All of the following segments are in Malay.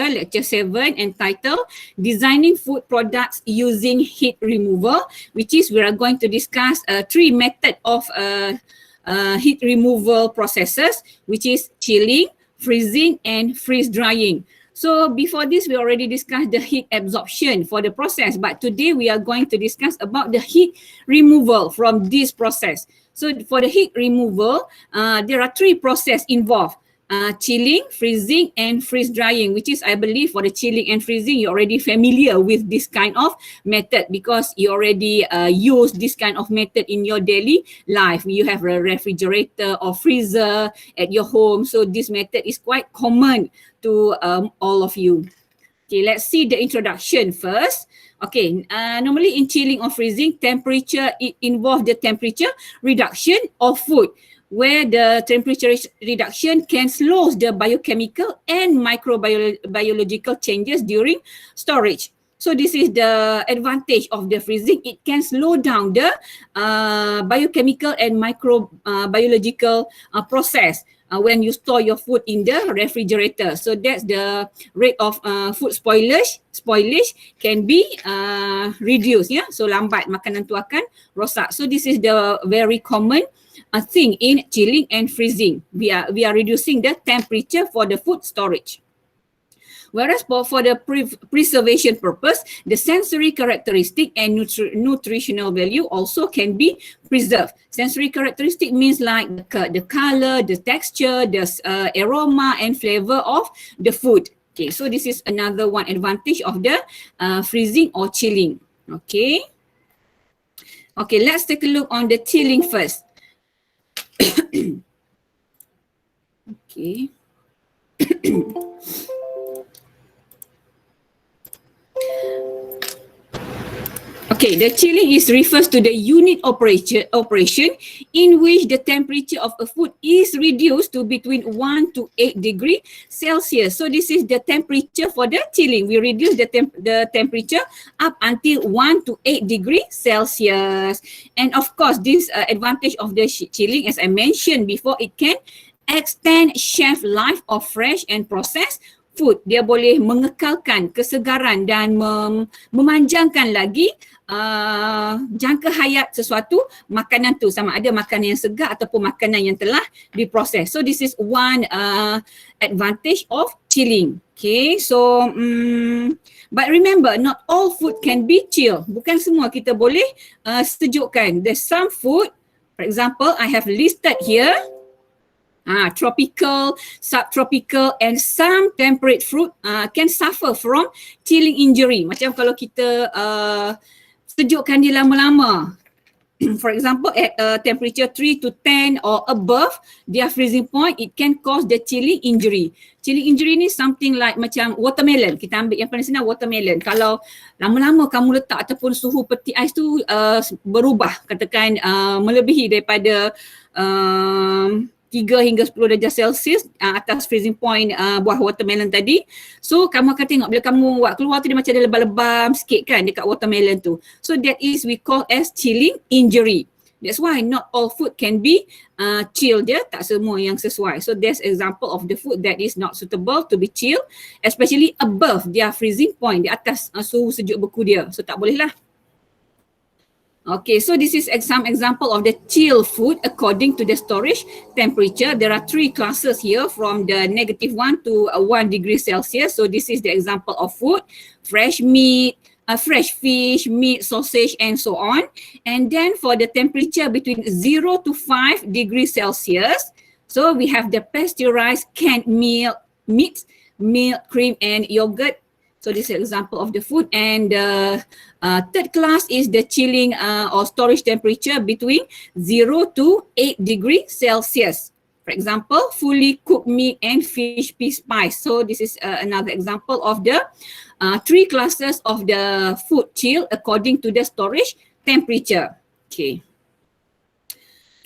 lecture 7, entitled Designing Food Products Using Heat Removal, which is we are going to discuss 3 methods of heat removal processes, which is chilling, freezing, and freeze drying. So before this, we already discussed the heat absorption for the process, but today we are going to discuss about the heat removal from this process. So for the heat removal, there are 3 processes involved. Chilling, freezing, and freeze drying, which is, I believe, for the chilling and freezing, you're already familiar with this kind of method because you already use this kind of method in your daily life. You have a refrigerator or freezer at your home, so this method is quite common to all of you. Okay, let's see the introduction first. Okay, normally in chilling or freezing, temperature, it involves the temperature reduction of food, where the temperature reduction can slow the biochemical and microbiological changes during storage. So this is the advantage of the freezing. It can slow down the biochemical and microbiological process when you store your food in the refrigerator. So that's the rate of food spoilage can be reduced. Yeah, so lambat makanan tu akan rosak. So this is the very common thing in chilling and freezing. We are reducing the temperature for the food storage. Whereas for the preservation purpose, the sensory characteristic and nutritional value also can be preserved. Sensory characteristic means like the color, the texture, the aroma and flavor of the food. Okay, so this is another one advantage of the freezing or chilling. Okay. Okay, let's take a look on the chilling first. Okay. Okay, the chilling refers to the unit operation in which the temperature of a food is reduced to between 1 to 8 degrees Celsius. So this is the temperature for the chilling. We reduce the temperature up until 1 to 8 degrees Celsius. And of course, this advantage of the chilling, as I mentioned before, it can extend shelf life of fresh and processed food. Dia boleh mengekalkan kesegaran dan memanjangkan lagi jangka hayat sesuatu makanan tu, sama ada makanan yang segar ataupun makanan yang telah diproses. So this is one advantage of chilling. Okay, so but remember, not all food can be chilled. Bukan semua kita boleh sejukkan. There's some food, for example, I have listed here, tropical, subtropical, and some temperate fruit can suffer from chilling injury. Macam kalau kita sejukkan dia lama-lama. For example, at temperature 3 to 10 or above their freezing point, it can cause the chilling injury. Chilling injury ni something like macam watermelon. Kita ambil yang paling senang, watermelon. Kalau lama-lama kamu letak ataupun suhu peti ais tu berubah, katakan melebihi daripada 3 hingga 10 darjah Celsius atas freezing point buah watermelon tadi. So kamu akan tengok bila kamu buat keluar tu dia macam ada lebam-lebam sikit kan dekat watermelon tu. So that is we call as chilling injury. That's why not all food can be chilled, dia tak semua yang sesuai. So there's example of the food that is not suitable to be chilled, especially above their freezing point, di atas suhu sejuk beku dia. So tak boleh lah. Okay, so this is some example of the chill food according to the storage temperature. There are 3 classes here from the -1 to 1 degree Celsius. So this is the example of food: fresh meat, fresh fish, meat, sausage, and so on. And then for the temperature between 0 to 5 degrees Celsius, so we have the pasteurized canned milk, meat, milk, cream, and yogurt. So this is an example of the food. And the third class is the chilling or storage temperature between 0 to 8 degrees Celsius. For example, fully cooked meat and fish spice. So this is another example of the 3 classes of the food chill according to the storage temperature. Okay.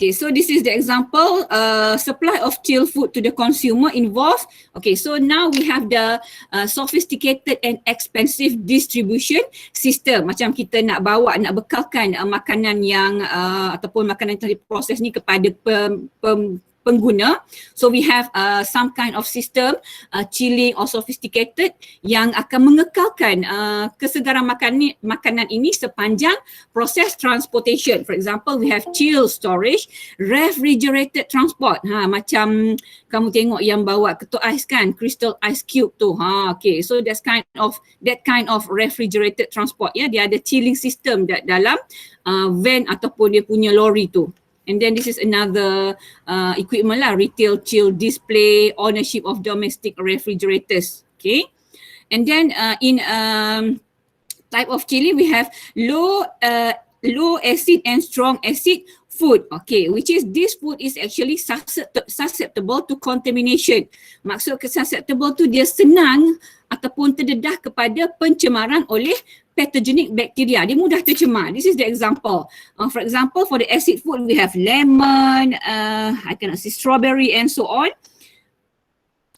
Okay, so this is the example, supply of chilled food to the consumer involves. Okay, so now we have the sophisticated and expensive distribution system. Macam kita nak bawa, nak bekalkan makanan yang ataupun makanan yang telah diproses ni kepada pengguna. So we have some kind of system chilling or sophisticated yang akan mengekalkan kesegaran makanan ini sepanjang proses transportation. For example, we have chill storage, refrigerated transport. Macam kamu tengok yang bawa ketuk ais kan, crystal ice cube tu. Okay, so that kind of refrigerated transport ya. Dia ada chilling system dalam van ataupun dia punya lori tu. And then this is another equipment lah, retail chill display, ownership of domestic refrigerators. Okay, and then in type of chilling we have low acid and strong acid food. Okay, which is this food is actually susceptible to contamination. Maksud susceptible tu dia senang ataupun terdedah kepada pencemaran oleh pathogenic bacteria. Dia mudah tercemar. This is the example. For example, for the acid food, we have lemon, I cannot see strawberry and so on.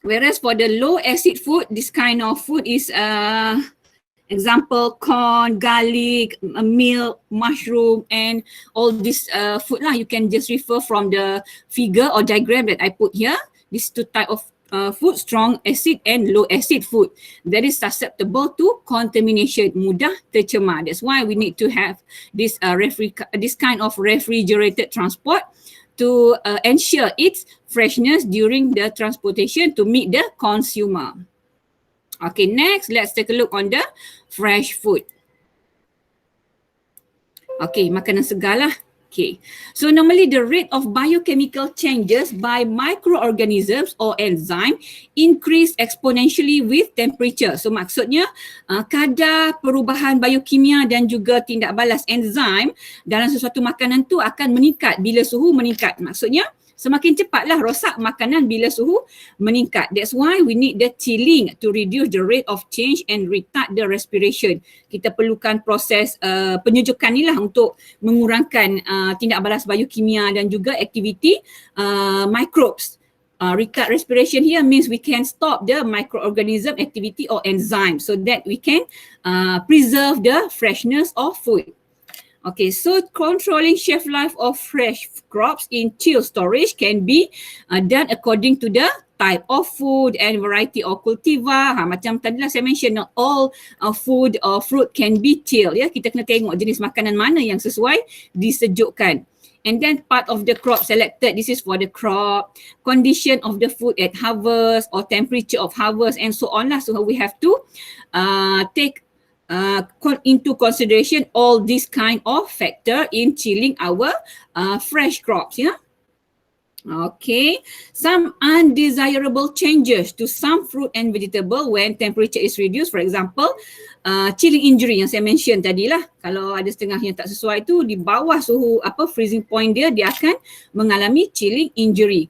Whereas for the low acid food, this kind of food is example corn, garlic, milk, mushroom and all this food lah. You can just refer from the figure or diagram that I put here. These two type of food, strong acid and low acid food that is susceptible to contamination, mudah tercemar. That's why we need to have this this kind of refrigerated transport to ensure its freshness during the transportation to meet the consumer. Okay, next let's take a look on the fresh food. Okay, makanan segar lah. Okay, so normally the rate of biochemical changes by microorganisms or enzyme increase exponentially with temperature. So maksudnya kadar perubahan biokimia dan juga tindak balas enzim dalam sesuatu makanan tu akan meningkat bila suhu meningkat. Maksudnya semakin cepatlah rosak makanan bila suhu meningkat. That's why we need the chilling to reduce the rate of change and retard the respiration. Kita perlukan proses penyejukan ni lah untuk mengurangkan tindak balas biokimia dan juga aktiviti microbes. Retard respiration here means we can stop the microorganism activity or enzyme so that we can preserve the freshness of food. Okay, so controlling shelf life of fresh crops in chill storage can be done according to the type of food and variety of cultivar. Macam tadilah saya mention, not all food or fruit can be chill. Ya, kita kena tengok jenis makanan mana yang sesuai disejukkan. And then part of the crop selected, this is for the crop, condition of the food at harvest or temperature of harvest and so on lah. So we have to take into consideration all this kind of factor in chilling our fresh crops. Yeah. Okay, some undesirable changes to some fruit and vegetable when temperature is reduced. For example, chilling injury yang saya mention tadi lah. Kalau ada setengah yang tak sesuai tu di bawah suhu freezing point dia akan mengalami chilling injury,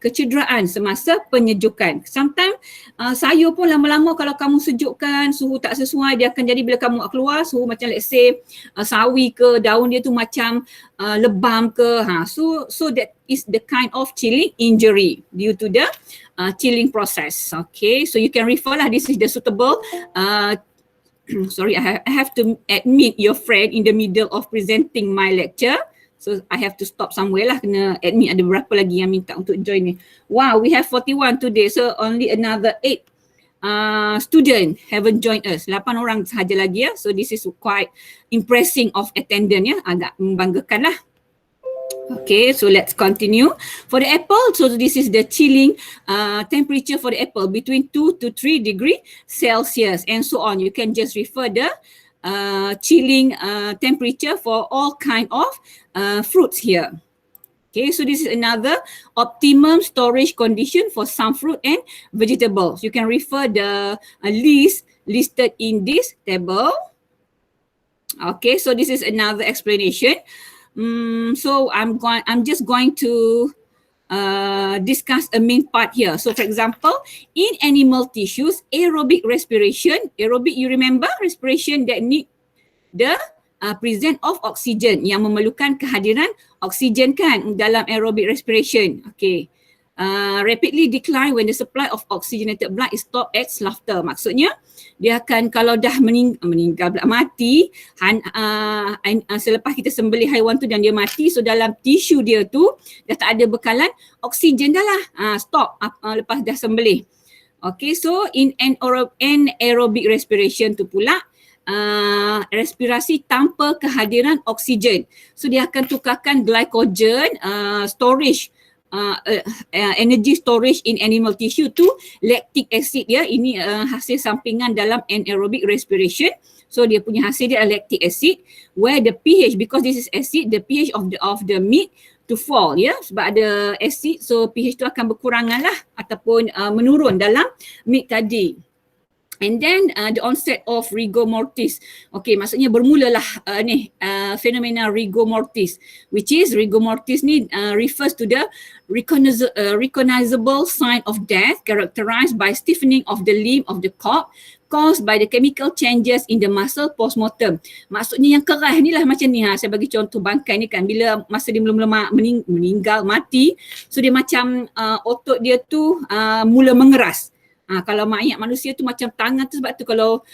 kecederaan semasa penyejukan. Sometimes sayur pun lama-lama kalau kamu sejukkan, suhu tak sesuai, dia akan jadi bila kamu keluar suhu macam let's say sawi ke, daun dia tu macam lebam ke. So that is the kind of chilling injury due to the chilling process. Okay, so you can refer lah, this is the suitable sorry, I have to admit your friend in the middle of presenting my lecture. So I have to stop somewhere lah, kena admit ada berapa lagi yang minta untuk join ni. Wow, we have 41 today, so only another 8 student haven't joined us. 8 orang sahaja lagi ya. So this is quite impressive of attendance ya, agak membanggakan lah. Okay, so let's continue. For the apple, so this is the chilling temperature for the apple between 2 to 3 degree Celsius and so on. You can just refer the chilling temperature for all kind of fruits here. Okay, so this is another optimum storage condition for some fruit and vegetables. You can refer the list listed in this table. Okay, so this is another explanation. So I'm just going to discuss a main part here. So for example, in animal tissues, aerobic respiration, aerobic you remember, respiration that need the presence of oxygen, yang memerlukan kehadiran oksigen kan dalam aerobic respiration. Okay, rapidly decline when the supply of oxygenated blood is stopped at slaughter. Maksudnya dia akan kalau dah meninggal pula mati selepas kita sembelih haiwan tu dan dia mati, so dalam tisu dia tu dah tak ada bekalan oksigen dah lah, stop lepas dah sembelih. Okay, so in anaerobic respiration tu pula respirasi tanpa kehadiran oksigen. So dia akan tukarkan glycogen storage, energy storage in animal tissue to lactic acid dia. Ini hasil sampingan dalam anaerobic respiration. So dia punya hasil dia lactic acid, where the pH, because this is acid, the pH of the meat to fall, ya, sebab ada acid, so pH tu akan berkurangan lah ataupun menurun dalam meat tadi. And then the onset of rigor mortis. Okay, maksudnya bermulalah fenomena rigor mortis, which is rigor mortis ni refers to the recognizable sign of death characterized by stiffening of the limb of the corpse caused by the chemical changes in the muscle postmortem. Maksudnya yang kerah ni lah macam ni, saya bagi contoh bangkai ni kan, bila masa dia mula-mula meninggal, mati, so dia macam otot dia tu mula mengeras. Kalau mayat manusia tu macam tangan tu, sebab tu kalau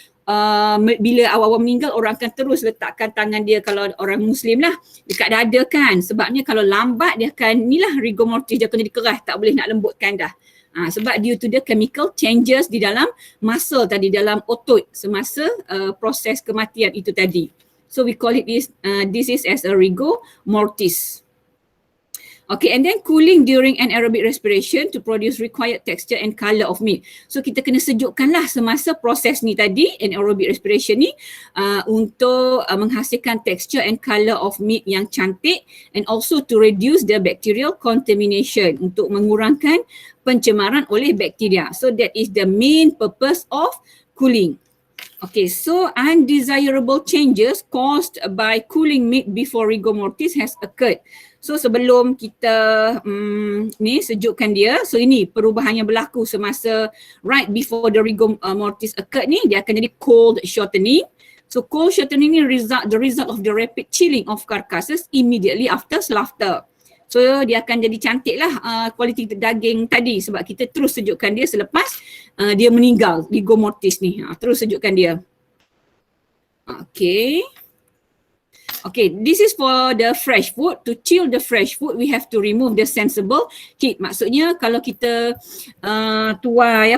bila awal-awal meninggal orang akan terus letakkan tangan dia, kalau orang Muslim lah, dekat dada kan, sebabnya kalau lambat dia akan inilah rigor mortis, dia akan jadi keras, tak boleh nak lembutkan dah. Sebab due to the chemical changes di dalam muscle tadi, dalam otot semasa proses kematian itu tadi. So we call it this is as a rigor mortis. Okay, and then cooling during anaerobic respiration to produce required texture and colour of meat. So kita kena sejukkanlah semasa proses ni tadi, anaerobic respiration ni, untuk menghasilkan texture and colour of meat yang cantik, and also to reduce the bacterial contamination, untuk mengurangkan pencemaran oleh bakteria. So that is the main purpose of cooling. Okay, so undesirable changes caused by cooling meat before rigor mortis has occurred. So sebelum kita ni sejukkan dia, so ini perubahan yang berlaku semasa right before the rigor mortis occurred ni, dia akan jadi cold shortening. So cold shortening ni the result of the rapid chilling of carcasses immediately after slaughter. So dia akan jadi cantik lah kualiti daging tadi, sebab kita terus sejukkan dia selepas dia meninggal, rigor mortis ni, terus sejukkan dia. Okay, this is for the fresh food. To chill the fresh food, we have to remove the sensible heat. Maksudnya kalau kita tuai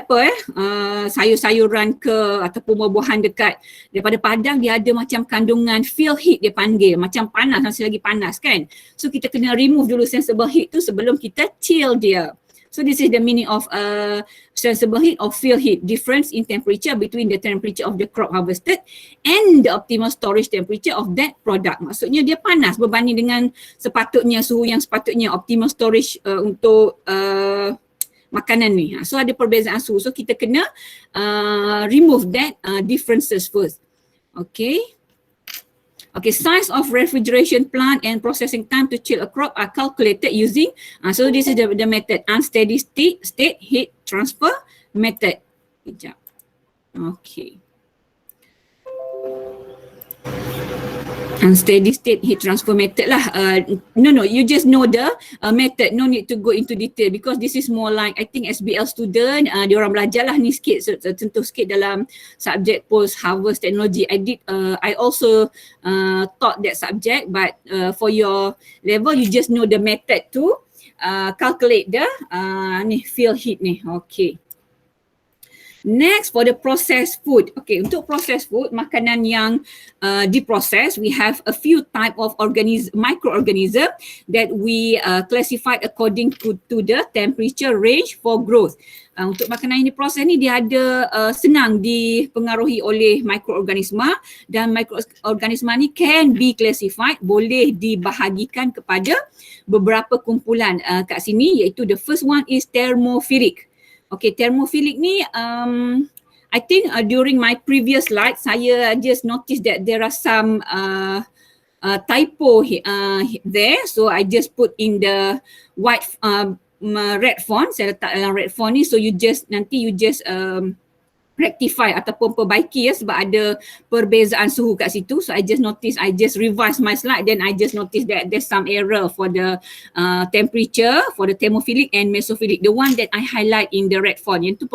sayur-sayuran ke ataupun buah-buahan dekat daripada padang, dia ada macam kandungan field heat dia panggil, macam panas, masih lagi panas kan. So kita kena remove dulu sensible heat tu sebelum kita chill dia. So this is the meaning of sensible heat or field heat, difference in temperature between the temperature of the crop harvested and the optimal storage temperature of that product. Maksudnya dia panas berbanding dengan sepatutnya suhu yang sepatutnya optimal storage untuk makanan ni. So ada perbezaan suhu. So kita kena remove that differences first. Okay, size of refrigeration plant and processing time to chill a crop are calculated using, so this is the method, unsteady state heat transfer method. Sekejap. Okay. Unsteady state heat transfer method lah. No, you just know the method, no need to go into detail because this is more like, I think SBL student, diorang belajar lah ni sikit, tentu sikit dalam subject post harvest technology. I also taught that subject, but for your level you just know the method to calculate the field heat ni. Okay. Next, for the processed food. Okay, untuk processed food, makanan yang diproses, we have a few type of microorganism that we classified according to the temperature range for growth. Untuk makanan yang diproses ni, dia ada senang dipengaruhi oleh mikroorganisma, dan mikroorganisma ni can be classified, boleh dibahagikan kepada beberapa kumpulan kat sini, iaitu the first one is thermophilic. Okay, thermophilic ni, I think during my previous slide, saya just noticed that there are some typo there. So I just put in the red font, saya letak dalam red font ni. So you just rectify ataupun perbaiki ya, sebab ada perbezaan suhu kat situ. So I just revise my slide, then I just notice that there's some error for the temperature for the thermophilic and mesophilic, the one that I highlight in the red font, yang tu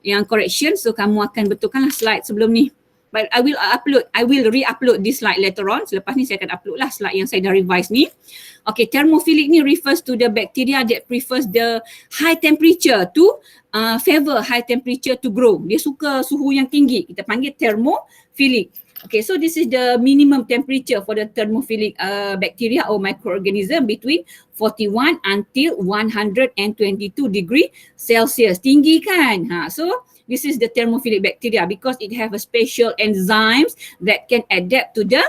yang correction. So kamu akan betulkanlah slide sebelum ni. But I will re-upload this slide later on. Selepas ni saya akan upload lah slide yang saya dah revise ni. Okay, thermophilic ni refers to the bacteria that prefers the high temperature to favor high temperature to grow. Dia suka suhu yang tinggi. Kita panggil thermophilic. Okay, so this is the minimum temperature for the thermophilic bacteria or microorganism between 41 until 122 degree Celsius. Tinggi kan? So this is the thermophilic bacteria because it have a special enzymes that can adapt to the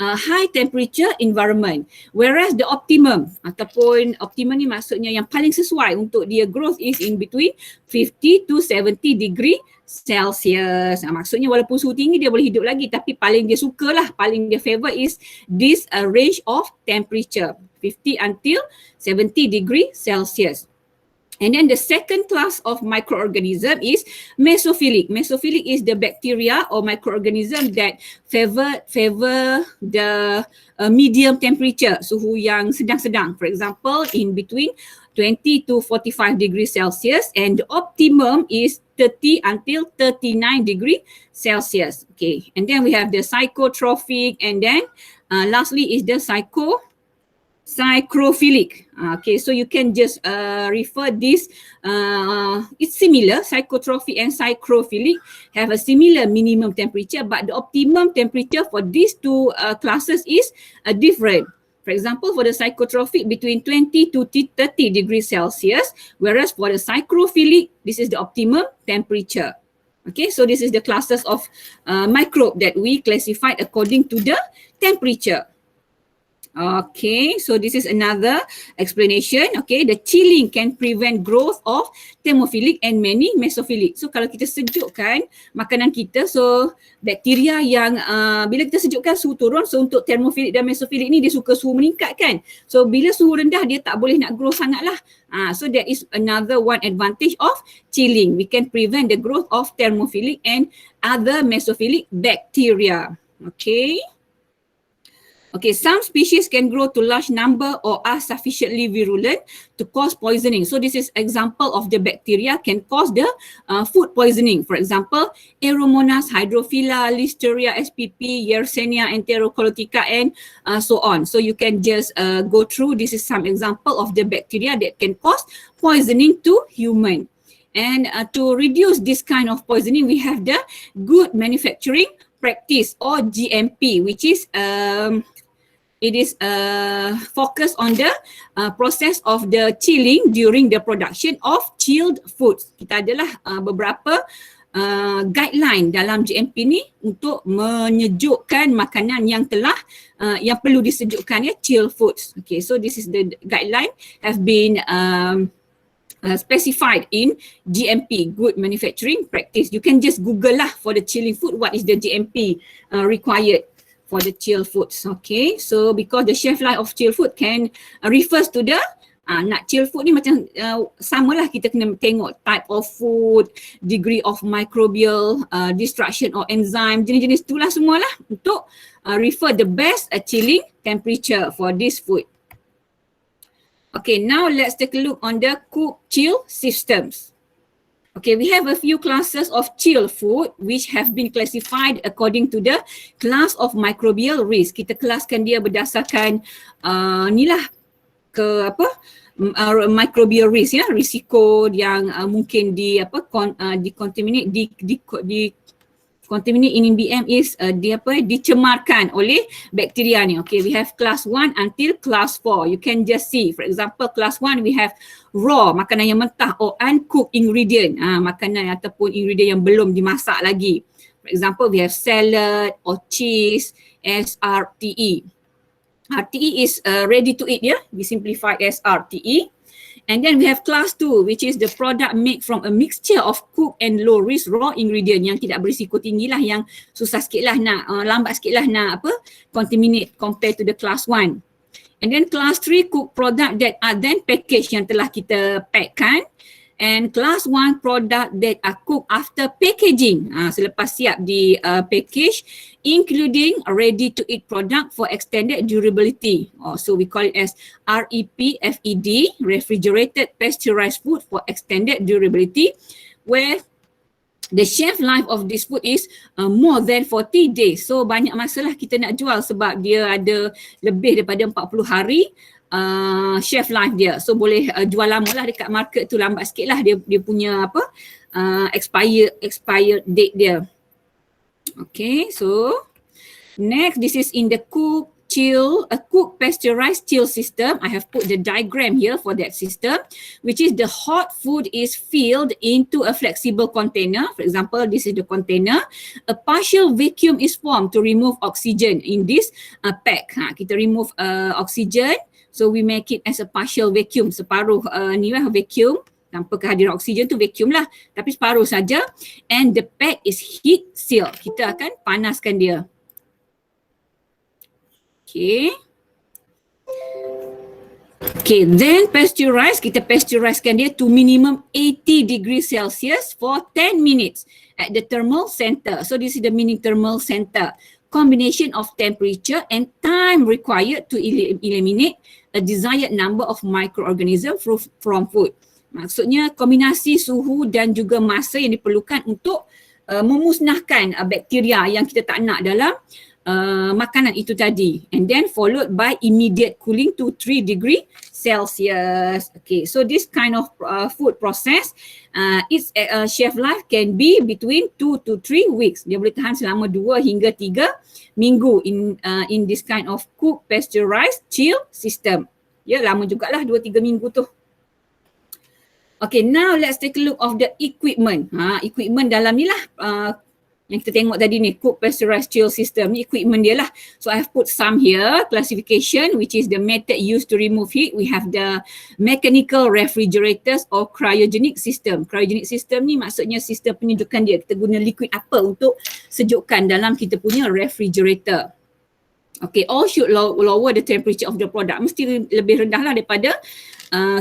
high temperature environment. Whereas the optimum ataupun optimum ni maksudnya yang paling sesuai untuk dia growth is in between 50 to 70 degree Celsius. Maksudnya walaupun suhu tinggi dia boleh hidup lagi, tapi paling dia suka lah, paling dia favor is this range of temperature 50 until 70 degree Celsius. And then the second class of microorganism is mesophilic. Mesophilic is the bacteria or microorganism that favor the medium temperature, suhu yang sedang-sedang. For example, in between 20 to 45 degrees Celsius, and the optimum is 30 until 39 degree Celsius. Okay, and then we have the psychotrophic, and then lastly is the psychrophilic. Okay, so you can just refer this, it's similar, psychotrophic and psychrophilic have a similar minimum temperature, but the optimum temperature for these two classes is different. For example, for the psychotrophic between 20 to 30 degrees Celsius, whereas for the psychrophilic, this is the optimum temperature. Okay, so this is the classes of microbe that we classified according to the temperature. Okay, so this is another explanation. Okay, the chilling can prevent growth of thermophilic and many mesophilic. So kalau kita sejukkan makanan kita, so bakteria yang bila kita sejukkan suhu turun, so untuk thermophilic dan mesophilic ni dia suka suhu meningkat kan. So bila suhu rendah dia tak boleh nak grow sangat lah. So that is another one advantage of chilling. We can prevent the growth of thermophilic and other mesophilic bacteria. Okay. Okay, some species can grow to large number or are sufficiently virulent to cause poisoning. So this is example of the bacteria can cause the food poisoning. For example, Aeromonas, Hydrophila, Listeria, SPP, Yersinia, Enterocolitica, and so on. So you can just go through. This is some example of the bacteria that can cause poisoning to human. And to reduce this kind of poisoning, we have the good manufacturing practice or GMP, which is it is focused on the process of the chilling during the production of chilled foods. Kita adalah beberapa guideline dalam GMP ni untuk menyejukkan makanan yang telah yang perlu disejukkan, ya, chilled foods. Okay, so this is the guideline have been specified in GMP, good manufacturing practice. You can just Google lah for the chilling food, what is the GMP required for the chilled foods. Okay, so because the shelf life of chilled food can refers to the nak chill food ni macam samalah, kita kena tengok type of food, degree of microbial destruction or enzyme, jenis-jenis itulah semualah untuk refer the best chilling temperature for this food. Okay, now let's take a look on the cook chill systems. Okay, we have a few classes of chill food which have been classified according to the class of microbial risk. Kita kelaskan dia berdasarkan inilah ke apa microbial risk, ya, risiko yang mungkin contaminate in BM is dicemarkan oleh bakteria ni. Okay, we have class 1 until class 4. You can just see, for example, class 1 we have raw, makanan yang mentah, or uncooked ingredient, makanan ataupun ingredient yang belum dimasak lagi. For example, we have salad or cheese as RTE. RTE is ready to eat, yeah, we simplify as RTE. And then we have class 2, which is the product made from a mixture of cooked and low risk raw ingredient, yang tidak berisiko tinggi lah, yang susah sikit lah nak, lambat sikit lah nak contaminate compared to the class 1. And then class 3, cooked product that are then packaged, yang telah kita packkan. And class 1 product that are cooked after packaging, selepas siap di package, including ready to eat product for extended durability. So we call it as REPFED, refrigerated pasteurized food for extended durability, where the shelf life of this food is more than 40 days. So banyak masalah kita nak jual sebab dia ada lebih daripada 40 hari shelf life dia. So boleh jual lama lah dekat market tu, lambat sikit lah dia punya apa expired date dia. Okay, so next, this is in the cook pasteurized chill system. I have put the diagram here for that system, which is the hot food is filled into a flexible container. For example, this is the container. A partial vacuum is formed to remove oxygen in this pack. Kita remove oxygen, so we make it as a partial vacuum. Separuh ni lah vacuum. Tanpa kehadiran oksigen tu vacuum lah. Tapi separuh saja. And the pack is heat sealed. Kita akan panaskan dia. Okay, then pasteurize, kita pasteurizekan dia to minimum 80 degrees Celsius for 10 minutes at the thermal center. So this is the mini thermal center. Combination of temperature and time required to eliminate a desired number of microorganisms from food. Maksudnya kombinasi suhu dan juga masa yang diperlukan untuk memusnahkan bakteria yang kita tak nak dalam makanan itu tadi, and then followed by immediate cooling to 3 degree Celsius. Okay, so this kind of food process, its shelf life can be between 2 to 3 weeks. Dia boleh tahan selama 2 hingga 3 minggu in this kind of cook pasteurized chill system. Ya, lama jugalah 2-3 minggu tu. Okay, now let's take a look of the equipment. Equipment dalam ni lah yang kita tengok tadi ni, cook pasteurized chill system ni equipment dia lah. So I have put some here, classification, which is the method used to remove heat. We have the mechanical refrigerators or cryogenic system. Cryogenic system ni maksudnya sistem penyejukan dia. Kita guna liquid apa untuk sejukkan dalam kita punya refrigerator. Okay, all should lower the temperature of the product. Mesti lebih rendah lah daripada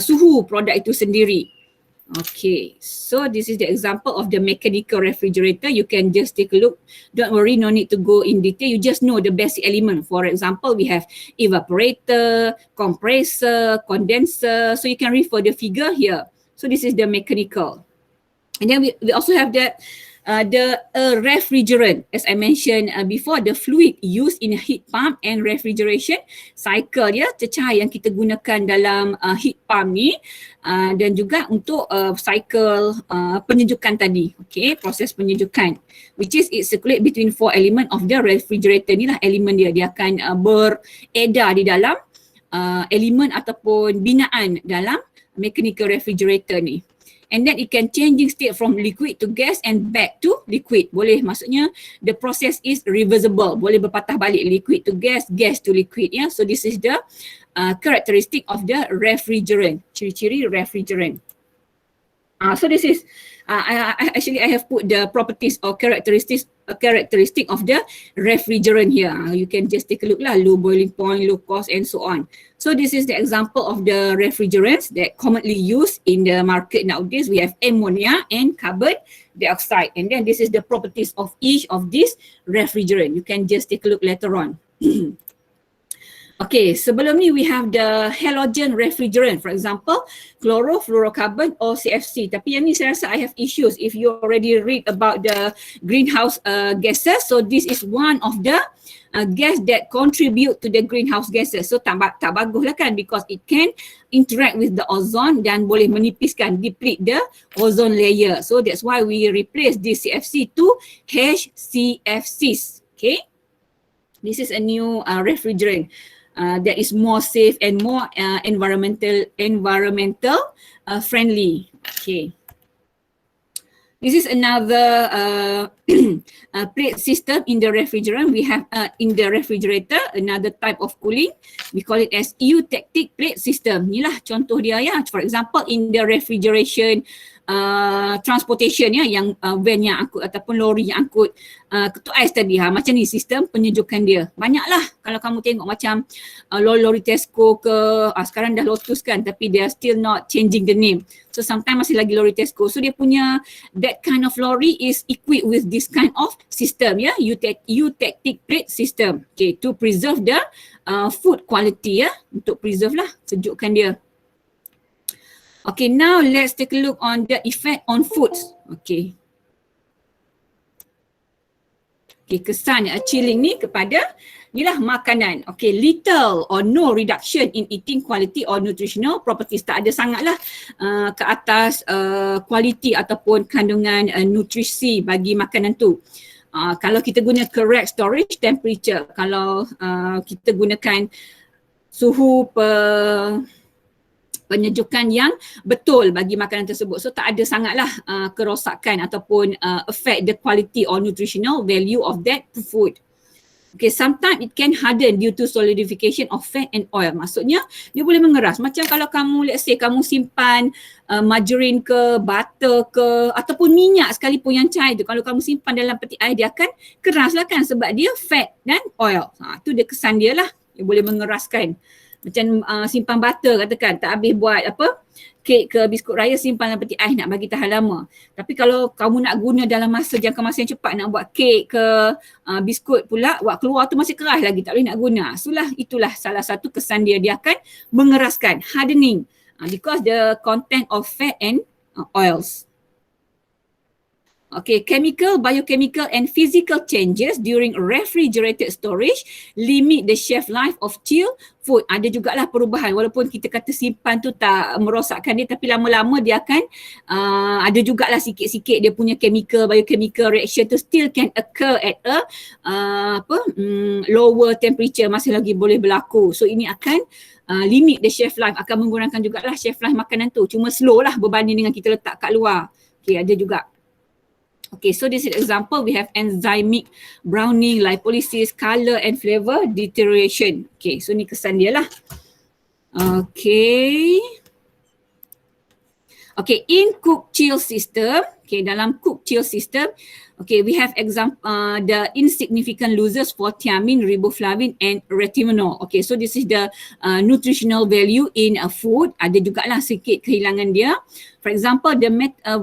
suhu produk itu sendiri. Okay, so this is the example of the mechanical refrigerator. You can just take a look. Don't worry, no need to go in detail. You just know the basic element. For example, we have evaporator, compressor, condenser. So you can refer the figure here. So this is the mechanical. And then we also have the refrigerant. As I mentioned before, the fluid used in a heat pump and refrigeration cycle, ya, cecair yang kita gunakan dalam heat pump ni dan juga untuk cycle penyejukan tadi. Okay, proses penyejukan, which is it circulate between 4 element of the refrigerator. Ni lah elemen dia. Dia akan beredar di dalam elemen ataupun binaan dalam mechanical refrigerator ni. And then it can changing state from liquid to gas and back to liquid. Boleh, maksudnya the process is reversible. Boleh berpatah balik liquid to gas, gas to liquid. Ya, so this is the characteristic of the refrigerant. Ciri-ciri refrigerant. So this is I have put the properties or characteristic of the refrigerant here. You can just take a look lah, low boiling point, low cost and so on. So this is the example of the refrigerants that commonly used in the market nowadays. We have ammonia and carbon dioxide, and then this is the properties of each of these refrigerant. You can just take a look later on. Okay, sebelum ni we have the halogen refrigerant, for example, chlorofluorocarbon or CFC. Tapi yang ni saya rasa I have issues if you already read about the greenhouse gases. So this is one of the gas that contribute to the greenhouse gases. So tak bagus lah kan, because it can interact with the ozone dan boleh menipiskan, deplete the ozone layer. So that's why we replace this CFC to HCFCs. Okay, this is a new refrigerant. That is more safe and more environmental friendly. Okay. This is another plate system in the refrigerant. We have in the refrigerator another type of cooling. We call it as eutectic plate system. Inilah contoh dia ya. For example, in the refrigeration transportation ya, yang van yang angkut ataupun lori yang angkut ketuk ais tadi. Macam ni sistem penyejukan dia. Banyaklah kalau kamu tengok macam lori Tesco ke, sekarang dah Lotus kan, tapi they are still not changing the name. So sometimes masih lagi lori Tesco. So dia punya that kind of lorry is equipped with this kind of system ya, eutectic plate system. Okay, to preserve the food quality ya, untuk preserve lah, sejukkan dia. Okay, now let's take a look on the effect on foods. Okay. Okay, kesan chilling ni kepada inilah makanan. Okay, little or no reduction in eating quality or nutritional properties. Tak ada sangatlah ke atas quality ataupun kandungan nutrisi bagi makanan tu. Kalau kita guna correct storage temperature, kalau kita gunakan suhu penyejukan yang betul bagi makanan tersebut. So tak ada sangatlah kerosakan ataupun affect the quality or nutritional value of that food. Okay, sometimes it can harden due to solidification of fat and oil. Maksudnya dia boleh mengeras. Macam kalau kamu, let's say kamu simpan margarine ke, butter ke, ataupun minyak sekalipun yang cair tu, kalau kamu simpan dalam peti air, dia akan keras lah kan, sebab dia fat dan oil. Tu dia kesan dia lah. Dia boleh mengeraskan. Macam simpan butter katakan, tak habis buat kek ke biskut raya, simpan dalam peti ais nak bagi tahan lama. Tapi kalau kamu nak guna dalam jangka masa yang cepat, nak buat kek ke biskut pula, buat keluar tu masih keras lagi, tak boleh nak guna. Itulah salah satu kesan dia akan mengeraskan, hardening, because the content of fat and oils. Okay, chemical, biochemical and physical changes during refrigerated storage limit the shelf life of chilled food. Ada jugalah perubahan, walaupun kita kata simpan tu tak merosakkan dia, tapi lama-lama dia akan ada jugalah sikit-sikit dia punya chemical, biochemical reaction tu still can occur at a lower temperature, masih lagi boleh berlaku. So ini akan limit the shelf life, akan mengurangkan jugalah shelf life makanan tu. Cuma slow lah berbanding dengan kita letak kat luar. Okay, ada juga. Okay, so this is example. We have enzymic browning, lipolysis, color and flavor deterioration. Okay, so ni kesan dia lah. Okay. Okay, in cook chill system, okay, dalam cook chill system, okay, we have example the insignificant losses for thiamine, riboflavin and retinol. Okay, so this is the nutritional value in food. Ada jugalah sikit kehilangan dia. For example, the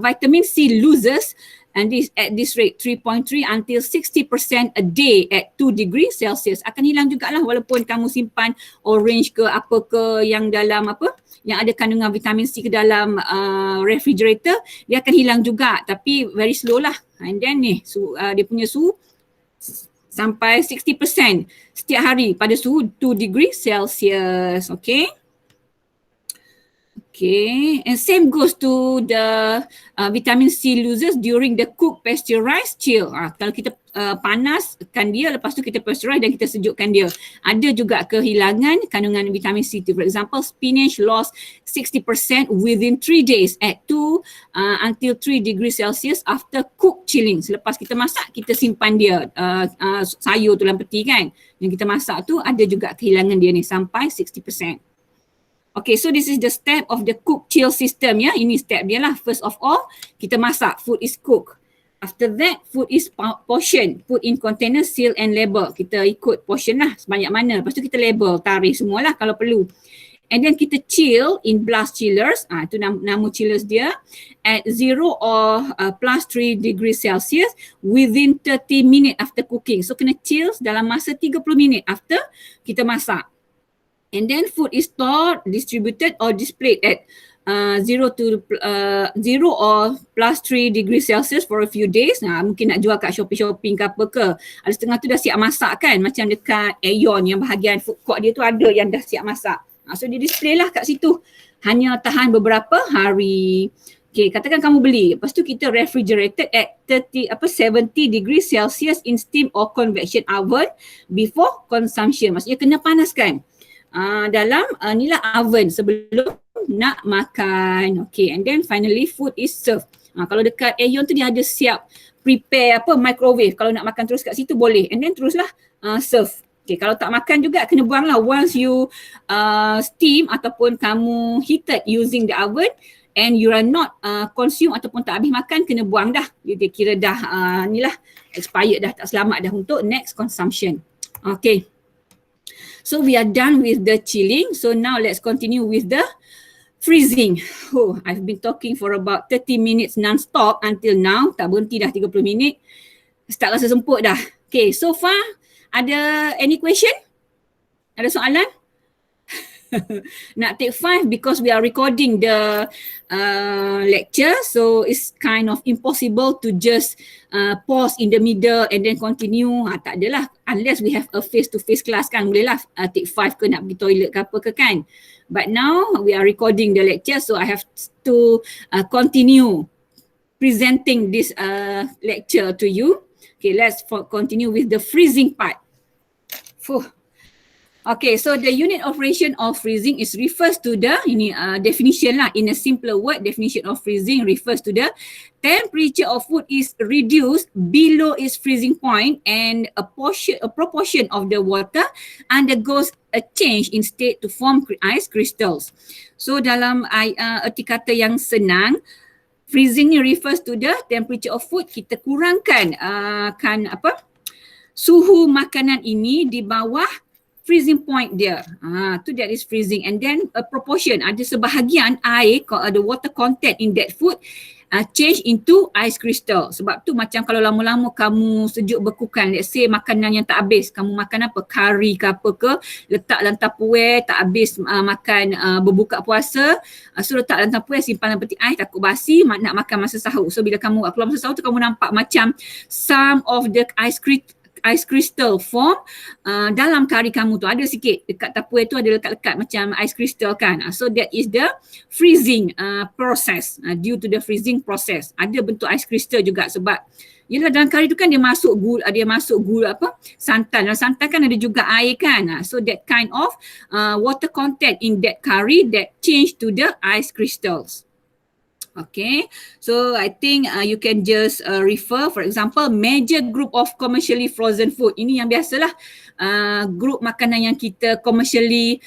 vitamin C loses and this at this rate 3.3 until 60% a day at 2 degrees Celsius. Akan hilang jugalah walaupun kamu simpan orange ke apa ke yang dalam yang ada kandungan vitamin C ke dalam refrigerator, dia akan hilang juga, tapi very slow lah. And then ni dia punya suhu sampai 60% setiap hari pada suhu 2 degrees Celsius. Okay. Okay, and same goes to the vitamin C losses during the cook, pasteurized, chill. Kalau kita panaskan dia, lepas tu kita pasteurize dan kita sejukkan dia, ada juga kehilangan kandungan vitamin C tu. For example, spinach lost 60% within 3 days at 2 until 3 degrees Celsius after cook chilling. Selepas kita masak, kita simpan dia sayur tu dalam peti kan, yang kita masak tu ada juga kehilangan dia ni sampai 60%. Okay, so this is the step of the cook chill system ya. Ini step dia lah. First of all, kita masak, food is cooked. After that, food is portion, put in container, seal and label. Kita ikut portion lah sebanyak mana. Lepas tu kita label, tarikh semualah kalau perlu. And then kita chill in blast chillers. Itu nama chillers dia. At 0 or plus 3 degrees Celsius within 30 minutes after cooking. So kena chill dalam masa 30 minit after kita masak. And then food is stored, distributed or displayed at 0 or plus 3 degrees Celsius for a few days. Mungkin nak jual kat shopping ke apa ke. Ada setengah tu dah siap masak kan. Macam dekat Aeon yang bahagian food court dia tu ada yang dah siap masak. So dia display lah kat situ. Hanya tahan beberapa hari. Okay, katakan kamu beli. Lepas tu kita refrigerated at 70 degrees Celsius in steam or convection oven before consumption. Maksudnya kena panaskan. Dalam inilah oven sebelum nak makan. Okay, and then finally food is served. Kalau dekat Aeon tu dia ada siap prepare microwave. Kalau nak makan terus kat situ boleh. And then teruslah serve. Okay, kalau tak makan juga kena buang lah. Once you steam ataupun kamu heated using the oven, and you are not consume ataupun tak habis makan, kena buang dah. Dia kira dah ni lah, expired dah, tak selamat dah untuk next consumption. Okay. So we are done with the chilling. So now let's continue with the freezing. Oh, I've been talking for about 30 minutes non-stop until now. Tak berhenti dah 30 minit. Start rasa semput dah. Okay, so far ada any question? Ada soalan? Nak take 5 because we are recording the lecture, so it's kind of impossible to just pause in the middle and then continue. Tak adalah, unless we have a face-to-face class kan, boleh lah take 5 ke nak pergi toilet ke apa ke kan. But now we are recording the lecture, so I have to continue presenting this lecture to you. Okay, let's continue with the freezing part. Okay, so the unit operation of freezing is refers to the definition lah. In a simpler word, definition of freezing refers to the temperature of food is reduced below its freezing point and a proportion of the water undergoes a change in state to form ice crystals. So dalam erti kata yang senang, freezing ni refers to the temperature of food. Kita kurangkan suhu makanan ini di bawah freezing point dia. Tu that is freezing. And then a proportion, ada sebahagian air, the water content in that food change into ice crystal. Sebab tu macam kalau lama-lama kamu sejuk bekukan, let's say makanan yang tak habis, kamu makan apa, curry ke apa ke, letak dalam tupperware, tak habis makan berbuka puasa, so letak dalam tupperware, simpan dalam peti ais, takut basi, nak makan masa sahur. So bila kamu keluar masa sahur tu, kamu nampak macam some of the ice crystal form dalam kari kamu tu, ada sikit dekat tupperware tu, ada lekat-lekat macam ice crystal kan. So that is the freezing process. Due to the freezing process, ada bentuk ice crystal juga sebab yelah dalam kari tu kan dia masuk gula santan. Dalam santan kan ada juga air kan. So that kind of water content in that curry that change to the ice crystals. Okay, so I think you can just refer, for example, major group of commercially frozen food. Ini yang biasalah, group makanan yang kita commercially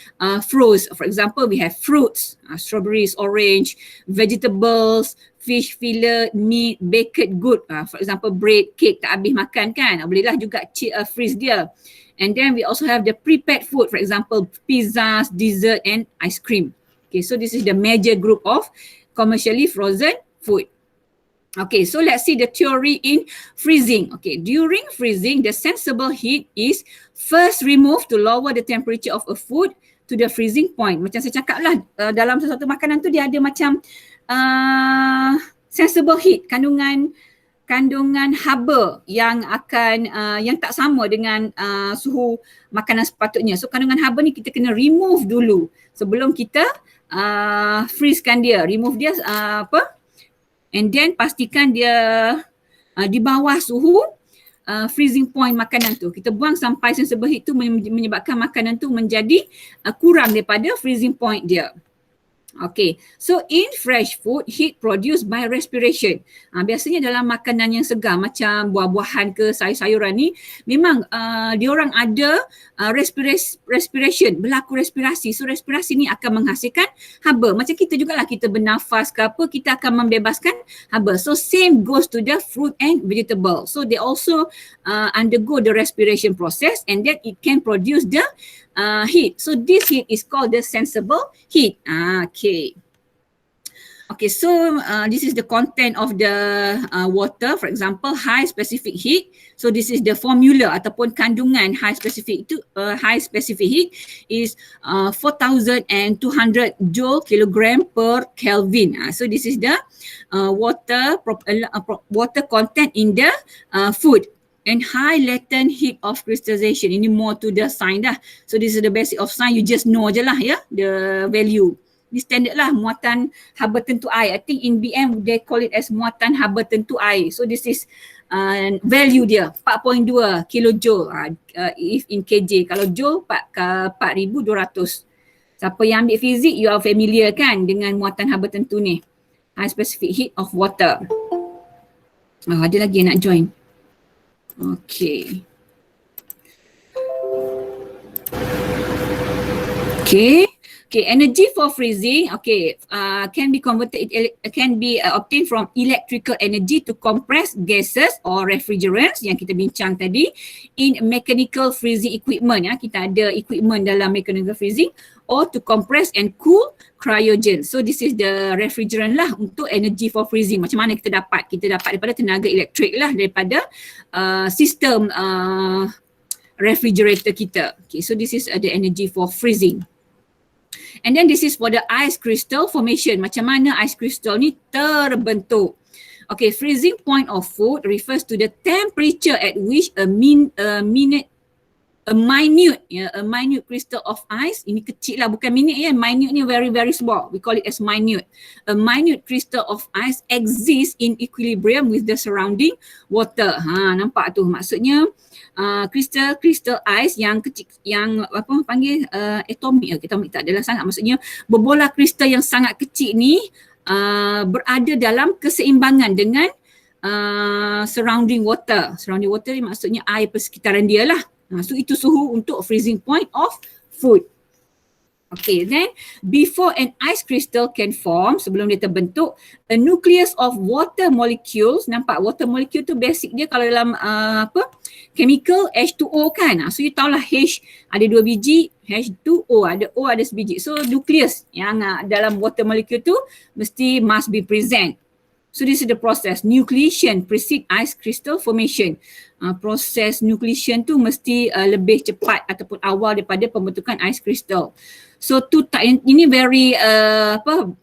froze. For example, we have fruits, strawberries, orange, vegetables, fish fillet, meat, baked good. For example, bread, cake, tak habis makan kan, bolehlah juga freeze dia. And then we also have the prepared food, for example, pizzas, dessert and ice cream. Okay, so this is the major group of commercially frozen food. Okay, so let's see the theory in freezing. Okay, during freezing, the sensible heat is first removed to lower the temperature of a food to the freezing point. Macam saya cakap lah, dalam sesuatu makanan tu dia ada macam sensible heat, kandungan haba yang akan yang tak sama dengan suhu makanan sepatutnya. So kandungan haba ni kita kena remove dulu sebelum kita freeze kan dia, remove dia and then pastikan dia di bawah suhu freezing point makanan tu. Kita buang sampai sensible heat tu menyebabkan makanan tu menjadi kurang daripada freezing point dia. Okay, so in fresh food, heat produced by respiration. Biasanya dalam makanan yang segar macam buah-buahan ke sayur-sayuran ni, memang diorang ada respiration, berlaku respirasi. So respirasi ni akan menghasilkan haba. Macam kita jugalah, kita bernafas ke apa, kita akan membebaskan haba. So same goes to the fruit and vegetable. So they also undergo the respiration process and then it can produce the heat. So this heat is called the sensible heat. Okay, so this is the content of the water. For example, high specific heat. So this is the formula ataupun kandungan high specific heat is 4,200 joule kilogram per Kelvin. So this is the water content in the food. And high latent heat of crystallization. Ini more to the sign dah. So this is the basic of sign. You just know je lah ya, the value. Ini standard lah, muatan haba tentu air. I think in BM they call it as muatan haba tentu air. So this is value dia 4.2 kilojoule if in kg. Kalau joule 4,200. Siapa yang ambil fizik, you are familiar kan dengan muatan haba tentu ni. High specific heat of water. Ada lagi yang nak join? Okay. Okay, energy for freezing, okay, can be converted, can be obtained from electrical energy to compress gases or refrigerants yang kita bincang tadi in mechanical freezing equipment. Ya, kita ada equipment dalam mechanical freezing, or to compress and cool cryogen. So this is the refrigerant lah untuk energy for freezing. Macam mana kita dapat? Kita dapat daripada tenaga elektrik lah, daripada sistem refrigerator kita. Okay, so this is the energy for freezing. And then this is for the ice crystal formation. Macam mana ice crystal ni terbentuk. Okay, freezing point of food refers to the temperature at which a minute a minute crystal of ice, ini kecil lah, bukan minute ya, minute ni very very small, we call it as minute. A minute crystal of ice exists in equilibrium with the surrounding water. Nampak tu, maksudnya crystal ice yang kecil, yang apa panggil atomic tak adalah sangat, maksudnya berbola kristal yang sangat kecil ni berada dalam keseimbangan dengan surrounding water. Surrounding water ni maksudnya air persekitaran dia lah. So itu suhu untuk freezing point of food. Okay, then before an ice crystal can form, sebelum dia terbentuk, a nucleus of water molecules, nampak water molecule tu basic dia kalau dalam chemical H2O kan. So you tahulah H ada 2 biji, H2O ada O ada sebiji. So nucleus yang dalam water molecule tu must be present. So this is the process. Nucleation precede ice crystal formation. Proses nucleation tu mesti lebih cepat ataupun awal daripada pembentukan ice crystal. So ini very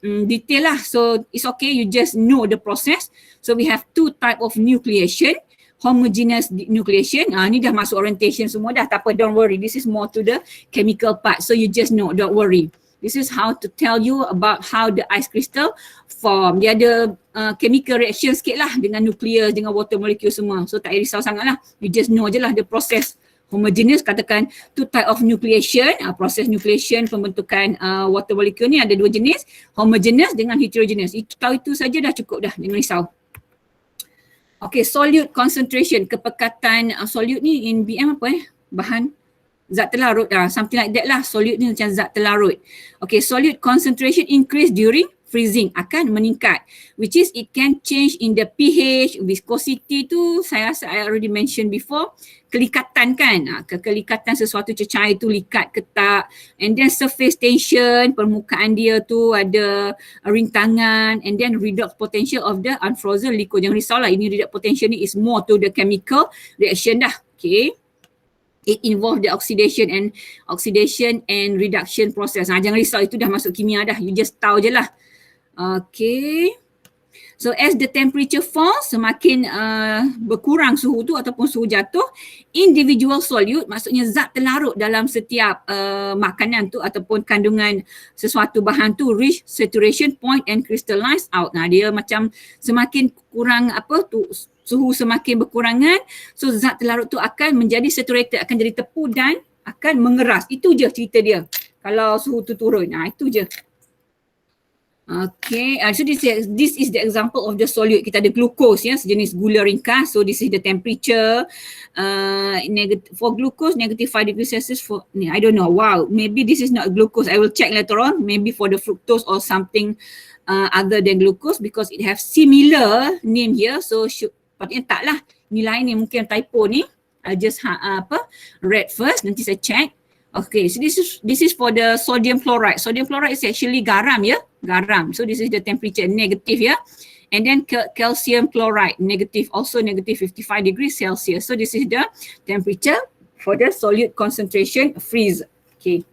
detail lah. So it's okay, you just know the process. So we have 2 type of nucleation. Homogeneous nucleation. Ni dah masuk orientation semua dah, tak apa, don't worry. This is more to the chemical part. So you just know, don't worry. This is how to tell you about how the ice crystal form. Dia ada chemical reaction sikit lah dengan nucleus, dengan water molecule semua. So tak risau sangat lah. You just know je lah the process. Homogeneous, katakan 2 type of nucleation. Proses nucleation pembentukan water molecule ni ada 2 jenis. Homogeneous dengan heterogeneous. Tahu itu saja dah cukup dah, jangan risau. Okay, solute concentration. Kepekatan solute ni in BM apa bahan zat terlarut, something like that lah. Solute ni macam zat terlarut. Okay, solute concentration increase during freezing, akan meningkat, which is it can change in the pH, viscosity tu saya rasa I already mention before, kelikatan kan, kelikatan sesuatu cecair tu likat ke tak, and then surface tension, permukaan dia tu ada rintangan, and then redox potential of the unfrozen liquid. Jangan risau lah, ini redox potential ni is more to the chemical reaction dah. Okay, it involve the oxidation and reduction process. Jangan risau, itu dah masuk kimia dah, you just tahu je lah. Okay, so as the temperature falls, semakin berkurang suhu tu ataupun suhu jatuh, individual solute, maksudnya zat terlarut dalam setiap makanan tu ataupun kandungan sesuatu bahan tu, reach saturation point and crystallize out. Dia macam semakin kurang suhu semakin berkurangan, so zat terlarut tu akan menjadi saturated, akan jadi tepu dan akan mengeras. Itu je cerita dia kalau suhu tu turun. Itu je. Okay, so this is the example of the solute. Kita ada glucose ya, sejenis gula ringkas. So this is the temperature. For glucose, -5°C for, I don't know, wow, maybe this is not glucose. I will check later on, maybe for the fructose or something other than glucose, because it have similar name here. So patutnya tak lah, nilai ni mungkin typo ni. I just read first, nanti saya check. Okay, so this is for the sodium chloride. Sodium chloride is actually garam ya, garam. So this is the temperature negative ya. And then calcium chloride negative, also negative 55°C. So this is the temperature for the solute concentration freeze. Okay.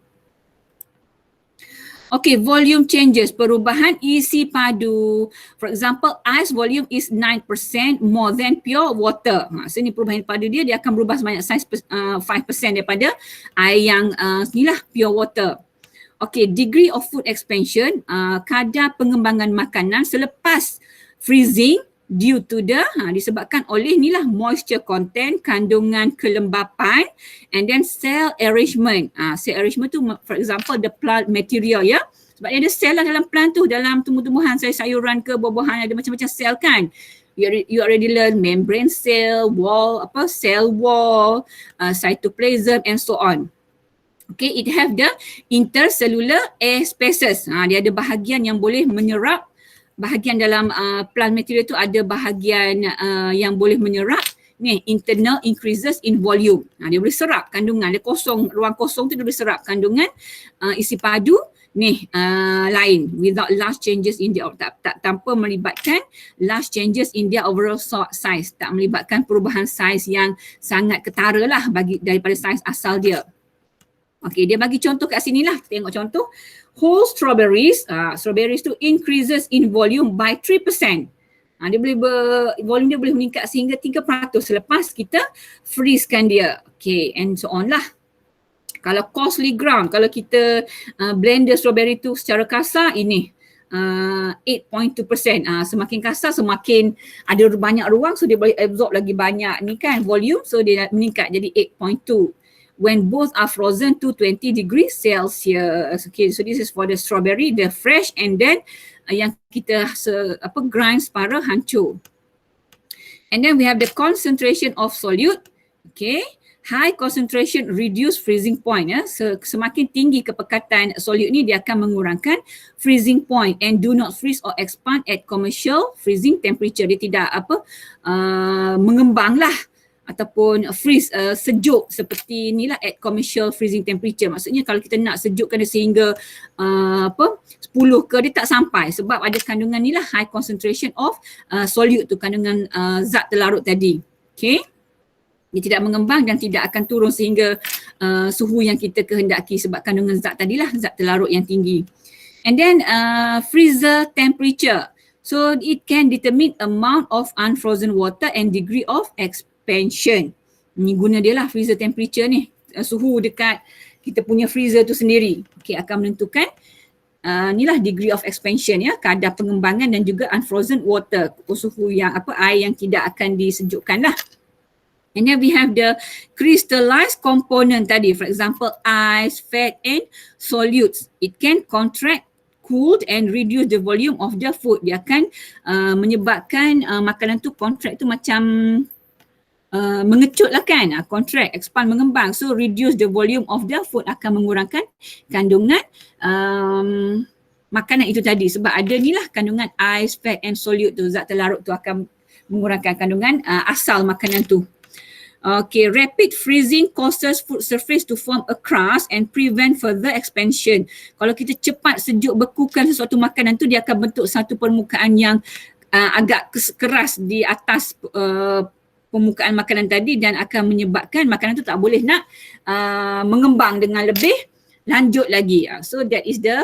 Okay, volume changes, perubahan isi padu. For example, ice volume is 9% more than pure water. So ni perubahan padu dia akan berubah sebanyak 5% daripada air yang inilah pure water. Okay, degree of food expansion, kadar pengembangan makanan selepas freezing due to the, disebabkan oleh inilah moisture content, kandungan kelembapan, and then cell arrangement. Cell arrangement tu for example the plant material ya. Sebab dia ada sel lah dalam plant tu, dalam tumbuh-tumbuhan, sayur-sayuran ke buah-buahan, ada macam-macam sel kan. You already learn membrane cell, wall, cell wall, cytoplasm and so on. Okay, it have the intercellular air spaces. Dia ada bahagian yang boleh menyerap, bahagian dalam plant material tu ada bahagian yang boleh menyerap ni, internal increases in volume. Dia boleh serap kandungan, dia kosong, ruang kosong tu dia boleh serap kandungan isi padu ni lain without large changes in their tanpa melibatkan large changes in their overall size, tak melibatkan perubahan saiz yang sangat ketara lah bagi daripada saiz asal dia. Okey, dia bagi contoh kat sini lah. Tengok contoh. Whole strawberries, strawberries tu increases in volume by 3%. Dia boleh volume dia boleh meningkat sehingga 3% selepas kita freeze-kan dia. Okay, and so on lah. Kalau costly ground, kalau kita blend the strawberry tu secara kasar, ini 8.2%. Semakin kasar semakin ada banyak ruang, so dia boleh absorb lagi banyak ni kan volume, so dia meningkat jadi 8.2. When both are frozen to 20 degrees Celsius. Okay, so this is for the strawberry, the fresh, and then yang kita grind separa hancur. And then we have the concentration of solute. Okay, high concentration reduce freezing point. Semakin tinggi kepekatan solute ni, dia akan mengurangkan freezing point and do not freeze or expand at commercial freezing temperature. Dia tidak mengembang lah ataupun freeze sejuk seperti inilah at commercial freezing temperature. Maksudnya kalau kita nak sejukkan dia sehingga 10 ke, dia tak sampai sebab ada kandungan ni lah, high concentration of solute tu, kandungan zat terlarut tadi. Okay, dia tidak mengembang dan tidak akan turun sehingga suhu yang kita kehendaki sebab kandungan zat tadilah, zat terlarut yang tinggi. And then freezer temperature. So it can determine amount of unfrozen water and degree of expansion. Ni guna dia lah freezer temperature ni. Suhu dekat kita punya freezer tu sendiri. Okay, akan menentukan inilah degree of expansion ya, kadar pengembangan dan juga unfrozen water, suhu yang air yang tidak akan disejukkan lah. And then we have the crystallized component tadi, for example ice, fat and solutes. It can contract, cooled and reduce the volume of the food. Dia akan menyebabkan makanan tu contract tu macam mengecut lah kan, contract, expand, mengembang. So reduce the volume of the food, akan mengurangkan kandungan makanan itu tadi sebab ada ni lah kandungan ice, fat and solute tu, zat terlarut tu akan mengurangkan kandungan asal makanan tu. Okay, rapid freezing causes food surface to form a crust and prevent further expansion. Kalau kita cepat sejuk bekukan sesuatu makanan tu, dia akan bentuk satu permukaan yang agak keras di atas permukaan makanan tadi dan akan menyebabkan makanan tu tak boleh nak mengembang dengan lebih lanjut lagi. So that is the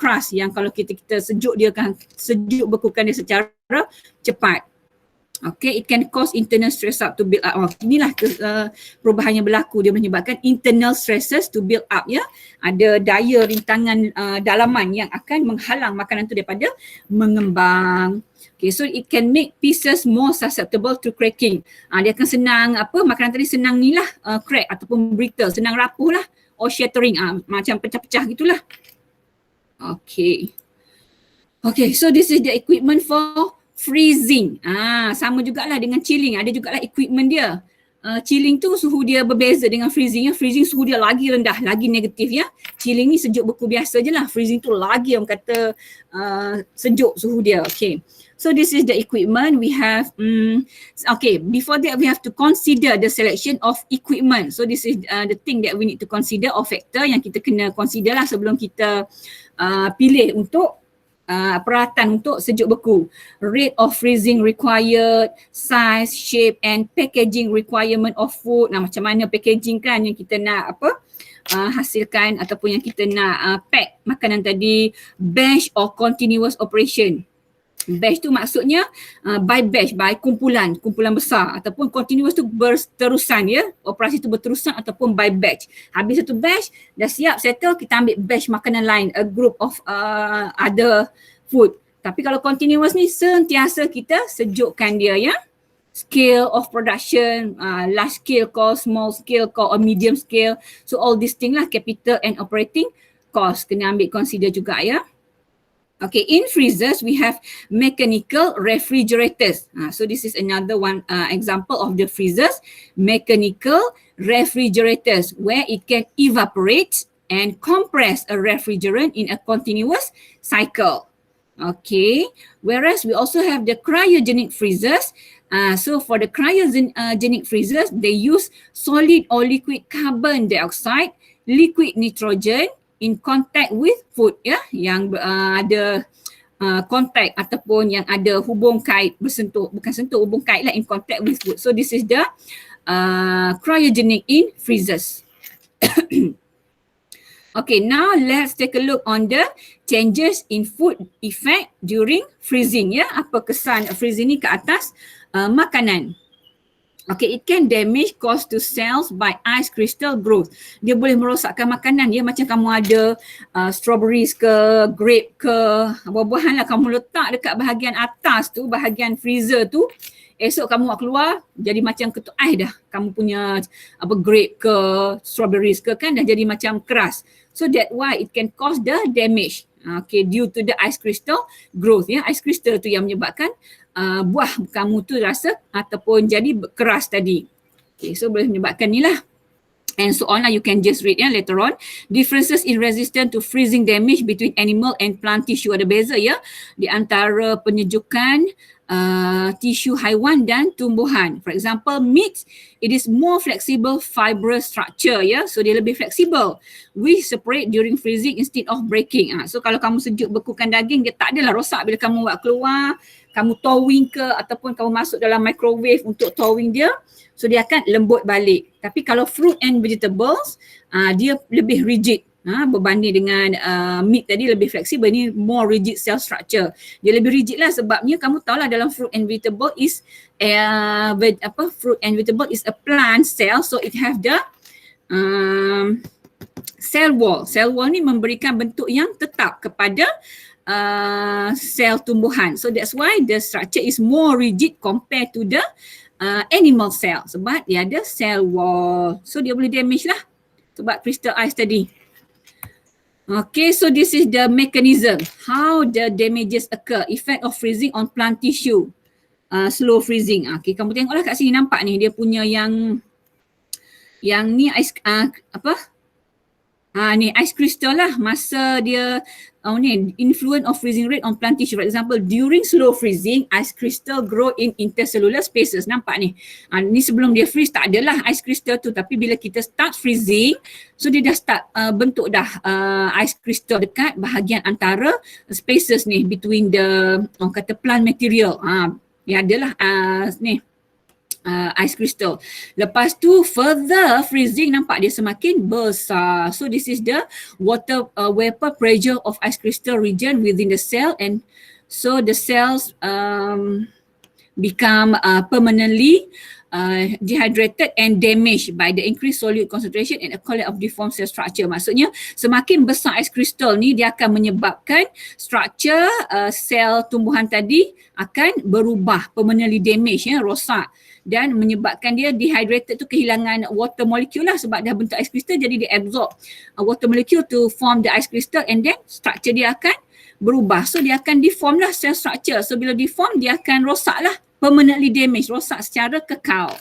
crust yang kalau kita sejuk dia kan, sejuk bekukan dia secara cepat. Okay, it can cause internal stress up to build up. Inilah perubahan yang berlaku, dia menyebabkan internal stresses to build up ya. Ada daya rintangan dalaman yang akan menghalang makanan tu daripada mengembang. Okay, so it can make pieces more susceptible to cracking. Dia akan senang makanan tadi senang ni lah crack ataupun brittle, senang rapuh lah or shattering, macam pecah-pecah gitulah. Okay. Okay, so this is the equipment for freezing. Sama jugalah dengan chilling, ada jugalah equipment dia. Chilling tu suhu dia berbeza dengan freezing ya. Freezing suhu dia lagi rendah, lagi negatif ya. Chilling ni sejuk beku biasa je lah. Freezing tu lagi orang kata sejuk suhu dia. Okay. So this is the equipment we have. Okay, before that we have to consider the selection of equipment. So this is the thing that we need to consider, or factor yang kita kena consider lah sebelum kita pilih untuk peralatan untuk sejuk beku. Rate of freezing required, size, shape and packaging requirement of food. Macam mana packaging kan yang kita nak hasilkan ataupun yang kita nak pack makanan tadi. Batch or continuous operation. Batch tu maksudnya by batch, by kumpulan besar, ataupun continuous tu berterusan ya, operasi tu berterusan, ataupun by batch. Habis satu batch dah siap settle, kita ambil batch makanan lain, a group of other food. Tapi kalau continuous ni sentiasa kita sejukkan dia ya. Scale of production, large scale cost, small scale cost or medium scale. So all these things lah, capital and operating cost kena ambil consider juga ya. Okay, in freezers we have mechanical refrigerators. So this is another one example of the freezers, mechanical refrigerators, where it can evaporate and compress a refrigerant in a continuous cycle. Okay, whereas we also have the cryogenic freezers. So for the cryogenic freezers, they use solid or liquid carbon dioxide, liquid nitrogen in contact with food, ya, yang ada contact ataupun yang ada hubung kait bersentuh, bukan sentuh, hubung kait lah, in contact with food. So this is the cryogenic in freezers. Okay, now let's take a look on the changes in food effect during freezing, ya. Apa kesan freezing ni ke atas makanan? Okay, it can damage caused to cells by ice crystal growth. Dia boleh merosakkan makanan dia, macam kamu ada strawberries ke, grape ke, buah-buahan lah, kamu letak dekat bahagian atas tu, bahagian freezer tu, esok kamu keluar jadi macam ketuk ais dah. Kamu punya apa grape ke, strawberries ke kan dah jadi macam keras. So that why it can cause the damage. Okay, due to the ice crystal growth, ya, ice crystal tu yang menyebabkan buah kamu tu rasa ataupun jadi keras tadi. Okay, so boleh menyebabkan ni lah. And so on lah, you can just read later on. Differences in resistance to freezing damage between animal and plant tissue. Ada beza ya di antara penyejukan tisu haiwan dan tumbuhan. For example, meat, it is more flexible fibrous structure ya. So dia lebih fleksibel. We separate during freezing instead of breaking. So kalau kamu sejuk bekukan daging, dia tak adalah rosak bila kamu buat keluar, kamu thawing ke ataupun kamu masuk dalam microwave untuk thawing dia. So dia akan lembut balik. Tapi kalau fruit and vegetables, dia lebih rigid. Berbanding dengan meat tadi lebih fleksibel, ni more rigid cell structure. Dia lebih rigid lah sebabnya kamu tahulah dalam fruit and vegetable is fruit and vegetable is a plant cell, so it have the cell wall. Cell wall ni memberikan bentuk yang tetap kepada sel tumbuhan. So that's why the structure is more rigid compared to the animal cell, sebab dia ada cell wall. So dia boleh damage lah sebab crystal ice tadi. Okay, so this is the mechanism how the damages occur. Effect of freezing on plant tissue, slow freezing. Okay, kamu tengoklah kat sini, nampak ni dia punya yang ni ice ni ice crystal lah, masa dia ni influence of freezing rate on plant tissue. For example, during slow freezing, ice crystal grow in intercellular spaces. Nampak ni, ni sebelum dia freeze tak adalah ice crystal tu, tapi bila kita start freezing, so dia dah start bentuk dah ice crystal dekat bahagian antara spaces ni between the kata plant material. Dia adalah ni ice crystal. Lepas tu further freezing, nampak dia semakin besar. So this is the water vapor pressure of ice crystal region within the cell, and so the cells become permanently dehydrated and damaged by the increased solute concentration and a collapse of deformed cell structure. Maksudnya semakin besar ice crystal ni, dia akan menyebabkan structure sel tumbuhan tadi akan berubah, permanently damaged, rosak, dan menyebabkan dia dehydrated tu, kehilangan water molecule lah, sebab dah bentuk ice crystal jadi dia absorb water molecule to form the ice crystal, and then structure dia akan berubah. So dia akan deform lah cell structure. So bila deform, dia akan rosak lah, permanently damage, rosak secara kekal.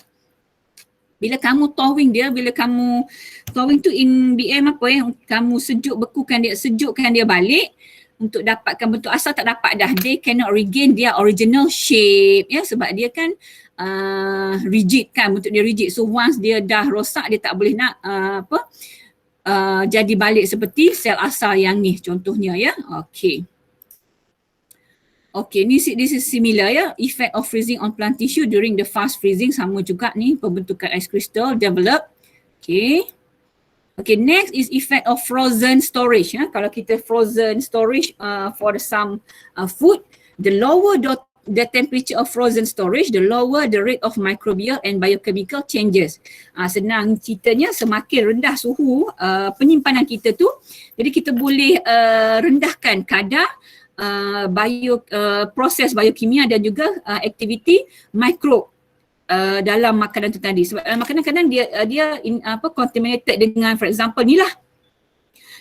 Bila kamu thawing dia, bila kamu thawing tu in BM apa kamu sejukkan dia balik untuk dapatkan bentuk asal, tak dapat dah. They cannot regain their original shape ya, sebab dia kan rigid kan, bentuk dia rigid. So once dia dah rosak, dia tak boleh nak jadi balik seperti sel asal yang ni contohnya ya. Okay. Okay, this is similar ya. Effect of freezing on plant tissue during the fast freezing, sama juga ni, pembentukan ice crystal develop. Okay. Okay, next is effect of frozen storage. Kalau kita frozen storage for some food, the lower the temperature of frozen storage, the lower the rate of microbial and biochemical changes. Senang ceritanya, semakin rendah suhu penyimpanan kita tu, jadi kita boleh rendahkan kadar proses biokimia dan juga aktiviti mikrob dalam makanan tu tadi. Sebab dalam makanan kadang dia contaminated dengan, for example ni lah,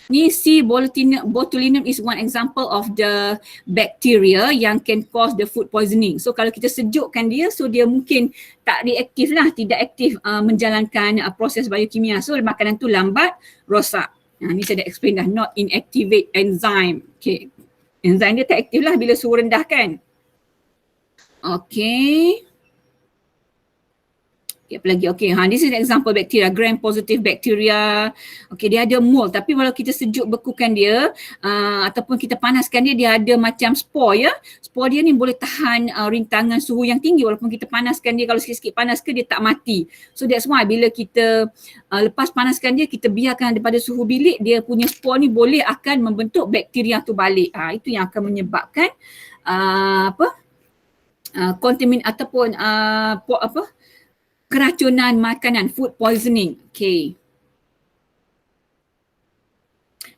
Ni C. botulinum is one example of the bacteria yang can cause the food poisoning. So kalau kita sejukkan dia, so dia mungkin tak reaktif lah, tidak aktif menjalankan proses biokimia. So makanan tu lambat rosak. Ni saya dah explain dah, not inactivate enzyme. Okay. Enzim dia tak aktif lah bila suhu rendah kan. Okay. Apa lagi? Okay, this is an example bacteria, gram positive bacteria. Okay, dia ada mold, tapi kalau kita sejuk bekukan dia ataupun kita panaskan dia, dia ada macam spore ya. Spore dia ni boleh tahan rintangan suhu yang tinggi walaupun kita panaskan dia, kalau sikit-sikit panas ke dia tak mati. So that's why bila kita lepas panaskan dia, kita biarkan daripada suhu bilik, dia punya spore ni boleh akan membentuk bakteria tu balik. Itu yang akan menyebabkan kontamin ataupun keracunan makanan, food poisoning. Okay.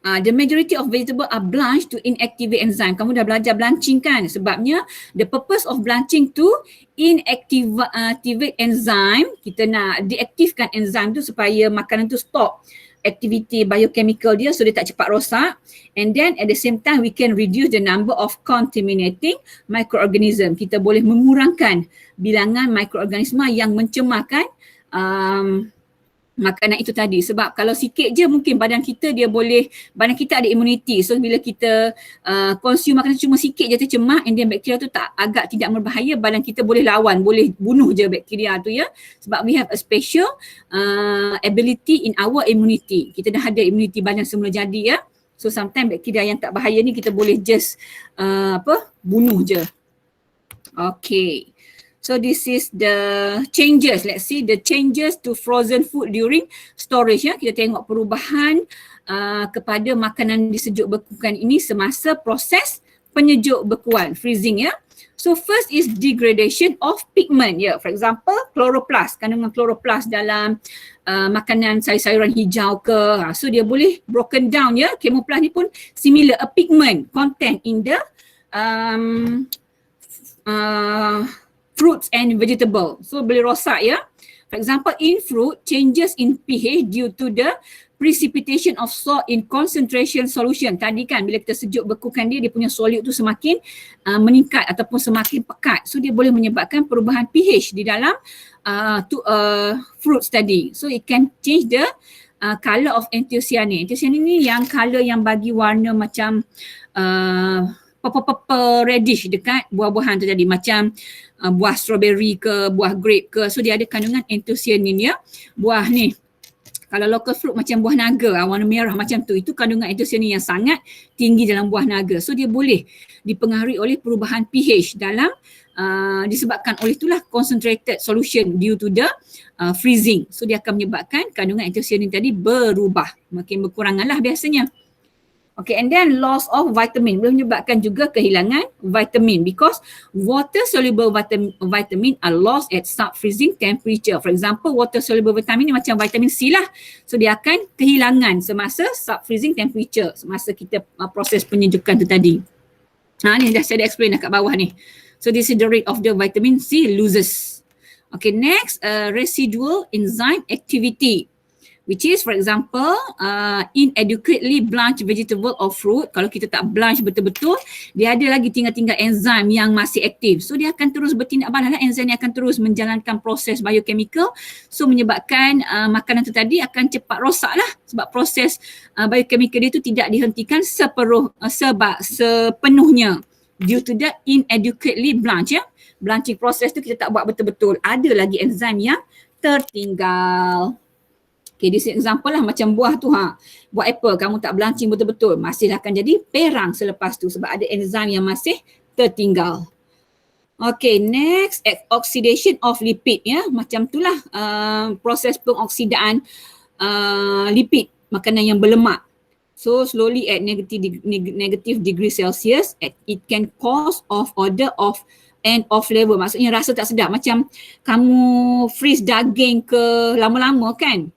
The majority of vegetable are blanched to inactivate enzyme. Kamu dah belajar blanching kan? Sebabnya the purpose of blanching to inactivate enzyme. Kita nak deaktifkan enzim tu supaya makanan tu stop activity biochemical dia, so dia tak cepat rosak. And then at the same time we can reduce the number of contaminating microorganism. Kita boleh mengurangkan bilangan mikroorganisma yang mencemarkan makanan itu tadi. Sebab kalau sikit je mungkin badan kita ada immunity. So bila kita consume makanan cuma sikit je tercemar, and then bakteria tu agak tidak berbahaya, badan kita boleh lawan, boleh bunuh je bakteria tu ya. Sebab we have a special ability in our immunity. Kita dah ada immunity badan semula jadi ya. So sometimes bakteria yang tak bahaya ni kita boleh just bunuh je. Okay. So this is the changes. Let's see the changes to frozen food during storage ya. Kita tengok perubahan kepada makanan disejuk bekukan ini semasa proses penyejuk bekuan, freezing ya. So first is degradation of pigment ya. For example, chloroplast, kandungan chloroplast dalam makanan sayur-sayuran hijau ke. So dia boleh broken down ya. Camouflage ni pun similar, a pigment content in the fruits and vegetable. So boleh rosak ya. For example, in fruit, changes in pH due to the precipitation of salt in concentration solution. Tadi kan bila kita sejuk bekukan dia, dia punya solid tu semakin meningkat ataupun semakin pekat. So dia boleh menyebabkan perubahan pH di dalam fruits tadi. So it can change the color of anthocyanin. Anthocyanin ni yang color yang bagi warna macam purple reddish dekat buah-buahan tu tadi, macam buah strawberry ke, buah grape ke. So dia ada kandungan anthocyanin ya. Buah ni, kalau local fruit macam buah naga, warna merah macam tu, itu kandungan anthocyanin yang sangat tinggi dalam buah naga. So dia boleh dipengaruhi oleh perubahan pH dalam disebabkan oleh itulah concentrated solution due to the freezing. So dia akan menyebabkan kandungan anthocyanin tadi berubah, makin berkurangan lah biasanya. Okay, and then loss of vitamin boleh menyebabkan juga kehilangan vitamin because water soluble vitamin are lost at sub-freezing temperature. For example, water soluble vitamin ni macam vitamin C lah. So dia akan kehilangan semasa sub-freezing temperature, semasa kita proses penyejukan tu tadi. Ni dah saya dah explain dah kat bawah ni. So this is the rate of the vitamin C loses. Okay, next residual enzyme activity, which is for example inadequately blanched vegetable or fruit. Kalau kita tak blanch betul-betul, dia ada lagi tinggal-tinggal enzim yang masih aktif. So dia akan terus bertindak balas, enzim ni akan terus menjalankan proses biochemical. So menyebabkan makanan tu tadi akan cepat rosak lah, sebab proses biochemical dia tu tidak dihentikan sepenuhnya due to the inadequately blanched ya. Blanching proses tu kita tak buat betul-betul, ada lagi enzim yang tertinggal. Okay, this example lah macam buah tu buah apple kamu tak blanching betul-betul, masih akan jadi perang selepas tu sebab ada enzim yang masih tertinggal. Okay, next oxidation of lipid ya, macam itulah proses pengoksidaan lipid makanan yang berlemak. So slowly at negative degree Celsius, it can cause of odor of end of flavor, maksudnya rasa tak sedap. Macam kamu freeze daging ke lama-lama kan,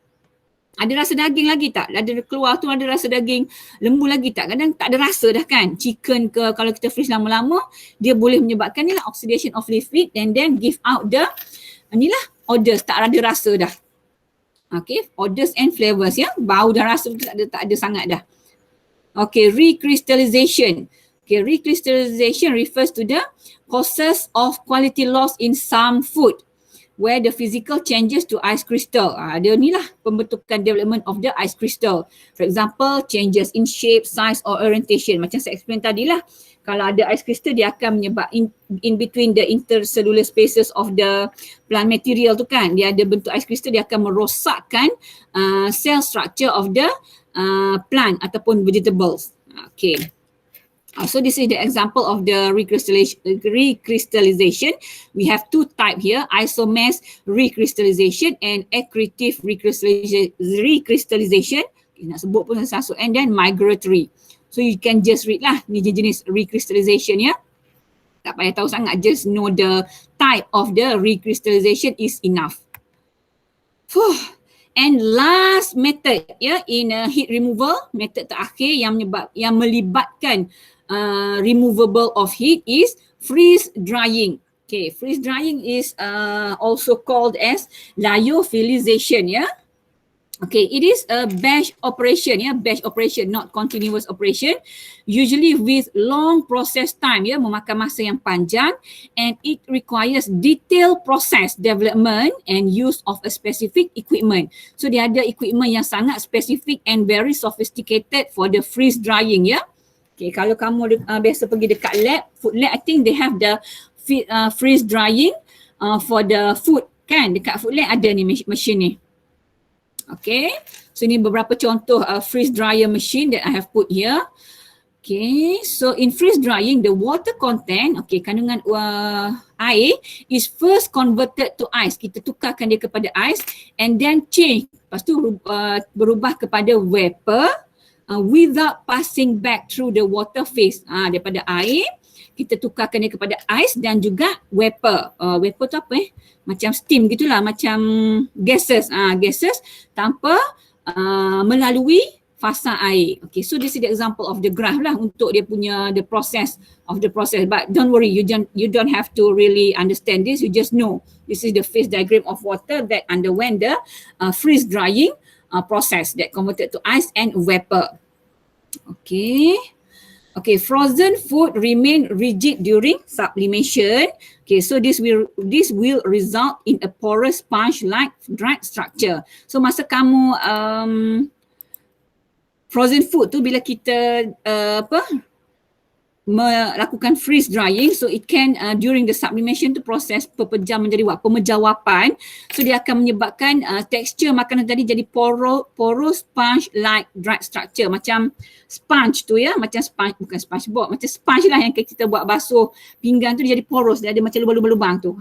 ada rasa daging lagi tak? Ada keluar tu ada rasa daging lembu lagi tak? Kadang tak ada rasa dah kan. Chicken ke kalau kita freeze lama-lama, dia boleh menyebabkan ni lah oxidation of lipid and then give out the inilah odors, tak ada rasa dah. Okay, odors and flavors ya. Bau dan rasa tu tak ada sangat dah. Okay, recrystallization. Okay, recrystallization refers to the process of quality loss in some food where the physical changes to ice crystal. Dia ni lah pembentukan development of the ice crystal. For example, changes in shape, size or orientation. Macam saya explain tadi lah. Kalau ada ice crystal, dia akan menyebab in between the intercellular spaces of the plant material tu kan. Dia ada bentuk ice crystal, dia akan merosakkan cell structure of the plant ataupun vegetables. Okay. So this is the example of the recrystallization. We have two types here, isomesh recrystallization and accretive recrystallization. Nak sebut pun satu, and then migratory. So you can just read lah, ni jenis recrystallization ya. Tak payah tahu sangat, just know the type of the recrystallization is enough. And last method in heat removal, method terakhir yang melibatkan removable of heat is freeze drying. Okay, freeze drying is also called as lyophilization Okay, it is a batch operation batch operation, not continuous operation, usually with long process time memakan masa yang panjang, and it requires detailed process development and use of a specific equipment. So dia ada equipment yang sangat specific and very sophisticated for the freeze drying Okay, kalau kamu biasa pergi dekat lab, food lab, I think they have the freeze drying for the food kan, dekat food lab ada ni machine ni. Okay, so ini beberapa contoh freeze dryer machine that I have put here. Okay, so in freeze drying, the water content, okay, kandungan air is first converted to ice. Kita tukarkan dia kepada ice and then change. Lepas tu berubah kepada vapor without passing back through the water phase. Daripada air, kita tukarkan dia kepada ice dan juga vapor. Vapor tu apa macam steam gitulah, macam gases. Gases tanpa melalui fasa air. Okay, so this is the example of the graph lah untuk dia punya the process of the process. But don't worry, you don't have to really understand this. You just know this is the phase diagram of water that underwent the freeze drying process that converted to ice and vapor. Okay. Okay, frozen food remain rigid during sublimation. Okay, so this will result in a porous sponge-like dried structure. So masa kamu frozen food tu, bila kita melakukan freeze drying, so it can during the sublimation tu proses pepejam menjadi pemejawapan, so dia akan menyebabkan tekstur makanan tadi jadi porous sponge like dried structure, macam sponge tu macam sponge, bukan SpongeBob, macam sponge lah yang kita buat basuh pinggan tu, dia jadi porous, dia ada macam lubang-lubang tu,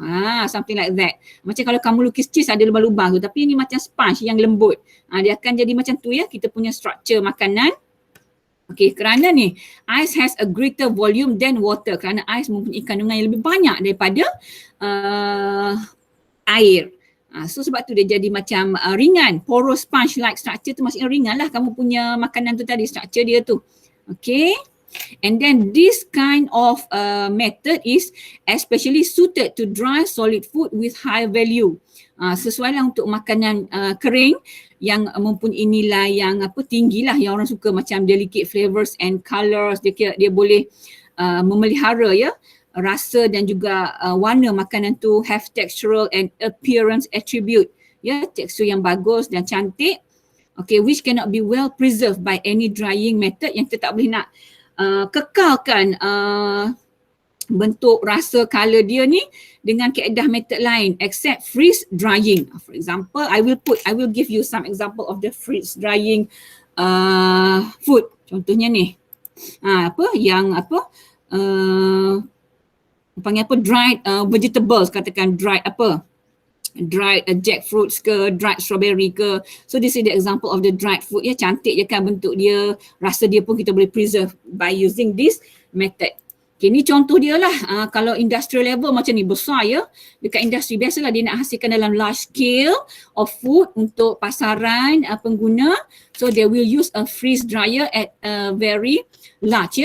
something like that. Macam kalau kamu lukis cheese ada lubang-lubang tu, tapi ini macam sponge yang lembut, dia akan jadi macam tu kita punya structure makanan. Okay, kerana ni ice has a greater volume than water, kerana ice mempunyai kandungan yang lebih banyak daripada air. So sebab tu dia jadi macam ringan, porous sponge like structure tu maksudnya ringan lah kamu punya makanan tu tadi, structure dia tu. Okay, and then this kind of method is especially suited to dry solid food with high value. Sesuai lah untuk makanan kering yang mempunyai nilai yang tinggi lah, yang orang suka, macam delicate flavors and colours. Dia boleh memelihara rasa dan juga warna makanan tu, have textural and appearance attribute, tekstur yang bagus dan cantik. Okay, which cannot be well preserved by any drying method, yang kita tak boleh nak kekalkan bentuk rasa color dia ni dengan kaedah method lain except freeze drying. For example, I will give you some example of the freeze drying food. Contohnya ni. Panggil apa, dried vegetables, katakan dried jackfruits ke, dried strawberry ke. So this is the example of the dried food. Cantik je kan bentuk dia, rasa dia pun kita boleh preserve by using this method. Okay, ni contoh dia lah. Kalau industrial level macam ni besar dekat industri biasalah dia nak hasilkan dalam large scale of food untuk pasaran pengguna. So they will use a freeze dryer at a very large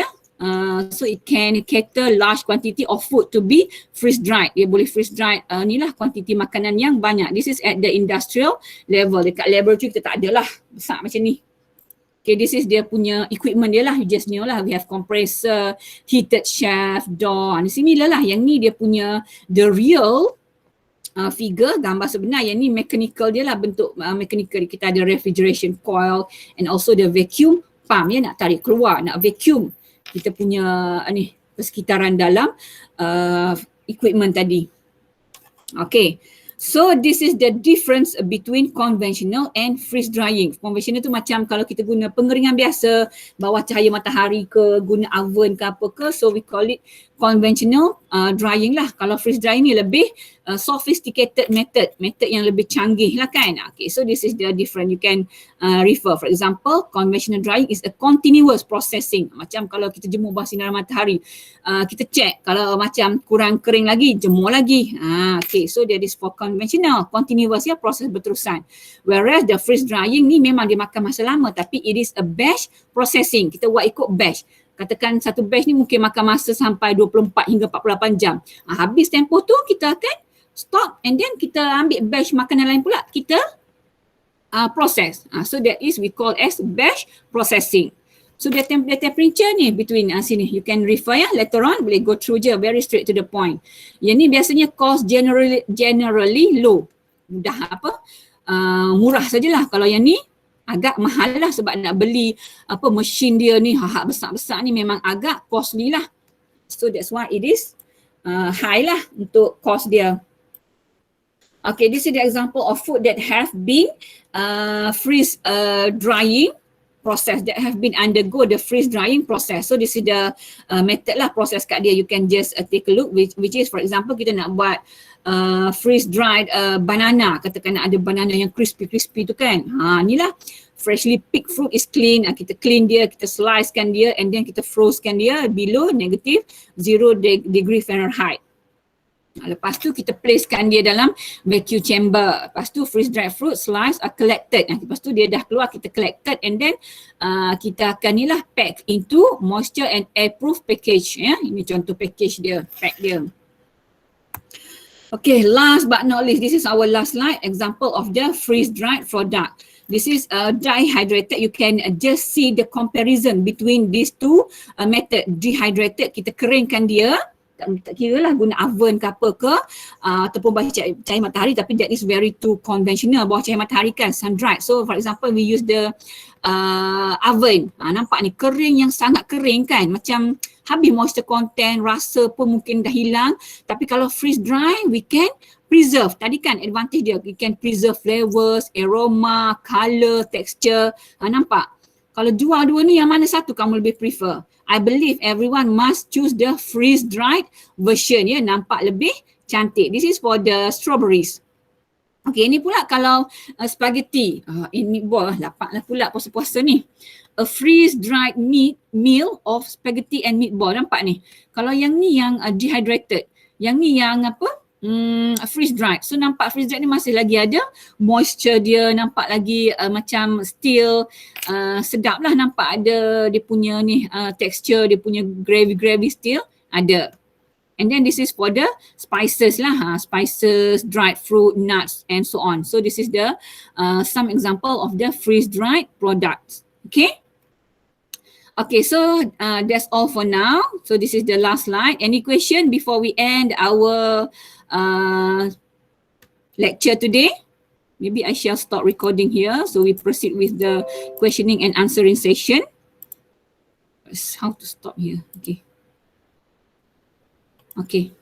so it can cater large quantity of food to be freeze dried. Dia boleh freeze dried ni lah kuantiti makanan yang banyak. This is at the industrial level. Dekat laboratory kita tak adalah besar macam ni. Okay, this is dia punya equipment dia lah. You just know lah. We have compressor, heated shaft, door. Similar lah. Yang ni dia punya the real figure, gambar sebenar. Yang ni mechanical dia lah, bentuk mechanical. Kita ada refrigeration coil and also the vacuum pump ya, nak tarik keluar, nak vacuum kita punya ni persekitaran dalam equipment tadi. Okay. So this is the difference between conventional and freeze drying. Conventional tu macam kalau kita guna pengeringan biasa, bawah cahaya matahari ke, guna oven ke apa ke, so we call it conventional drying lah. Kalau freeze drying ni lebih sophisticated method yang lebih canggih lah kan. Okay, so this is the different. You can refer. For example, conventional drying is a continuous processing. Macam kalau kita jemur bawah sinar matahari, kita check kalau macam kurang kering lagi, jemur lagi. Okay, so that is for conventional, continuous ya, proses berterusan. Whereas the freeze drying ni memang dia makan masa lama, tapi it is a batch processing. Kita buat ikut batch. Katakan satu batch ni mungkin makan masa sampai 24 hingga 48 jam. Habis tempoh tu kita akan stop and then kita ambil batch makanan lain pula, kita process. So that is we call as batch processing. So the temperature ni between sini, you can refer ya, later on boleh go through je, very straight to the point. Yang ni biasanya cost generally low. Mudah apa? Murah sajalah. Kalau yang ni agak mahal lah sebab nak beli apa mesin dia ni besar-besar ni memang agak costly lah. So that's why it is high lah untuk cost dia. Okay, this is the example of food that have been freeze drying process, that have been undergo the freeze drying process. So this is the method lah, proses kat dia. You can just take a look which is, for example, kita nak buat freeze dried banana. Katakan nak ada banana yang crispy tu kan. Ni lah freshly picked fruit is clean. Kita clean dia, kita slicekan dia and then kita frozekan dia below negative 0 degree Fahrenheit. Lepas tu kita placekan dia dalam vacuum chamber. Lepas tu freeze dried fruit slice are collected. Lepas tu dia dah keluar, kita collected and then kita akan ni lah pack into moisture and airproof package ya. Ini contoh package dia, pack dia. Okay, last but not least, this is our last slide, example of the freeze dried product. This is dehydrated. You can just see the comparison between these two method. Dehydrated, kita keringkan dia. Tak kira lah guna oven ke apa ke ataupun bawah cahaya matahari, tapi that is very too conventional, bawah cahaya matahari kan, sun dried. So for example we use the oven, nampak ni kering yang sangat kering kan, macam habis moisture content, rasa pun mungkin dah hilang. Tapi kalau freeze dry we can preserve, tadi kan advantage dia, we can preserve flavors, aroma, colour, texture. Nampak? Kalau jual dua ni, yang mana satu kamu lebih prefer? I believe everyone must choose the freeze-dried version ya, nampak lebih cantik. This is for the strawberries. Okay, ini pula kalau spaghetti. Ini meatball, lapaklah pula puasa-puasa ni. A freeze-dried meal of spaghetti and meatball, nampak ni. Kalau yang ni yang dehydrated, yang ni yang apa? Freeze dried. So nampak freeze dried ni masih lagi ada moisture dia, nampak lagi macam still sedap lah, nampak ada dia punya ni texture, dia punya gravy still ada. And then this is for the spices lah, spices, dried fruit, nuts and so on. So this is the some example of the freeze dried products. Okay. Okay, so that's all for now. So this is the last slide. Any question before we end our lecture today? Maybe I shall stop recording here. So we proceed with the questioning and answering session. How to stop here? Okay. Okay.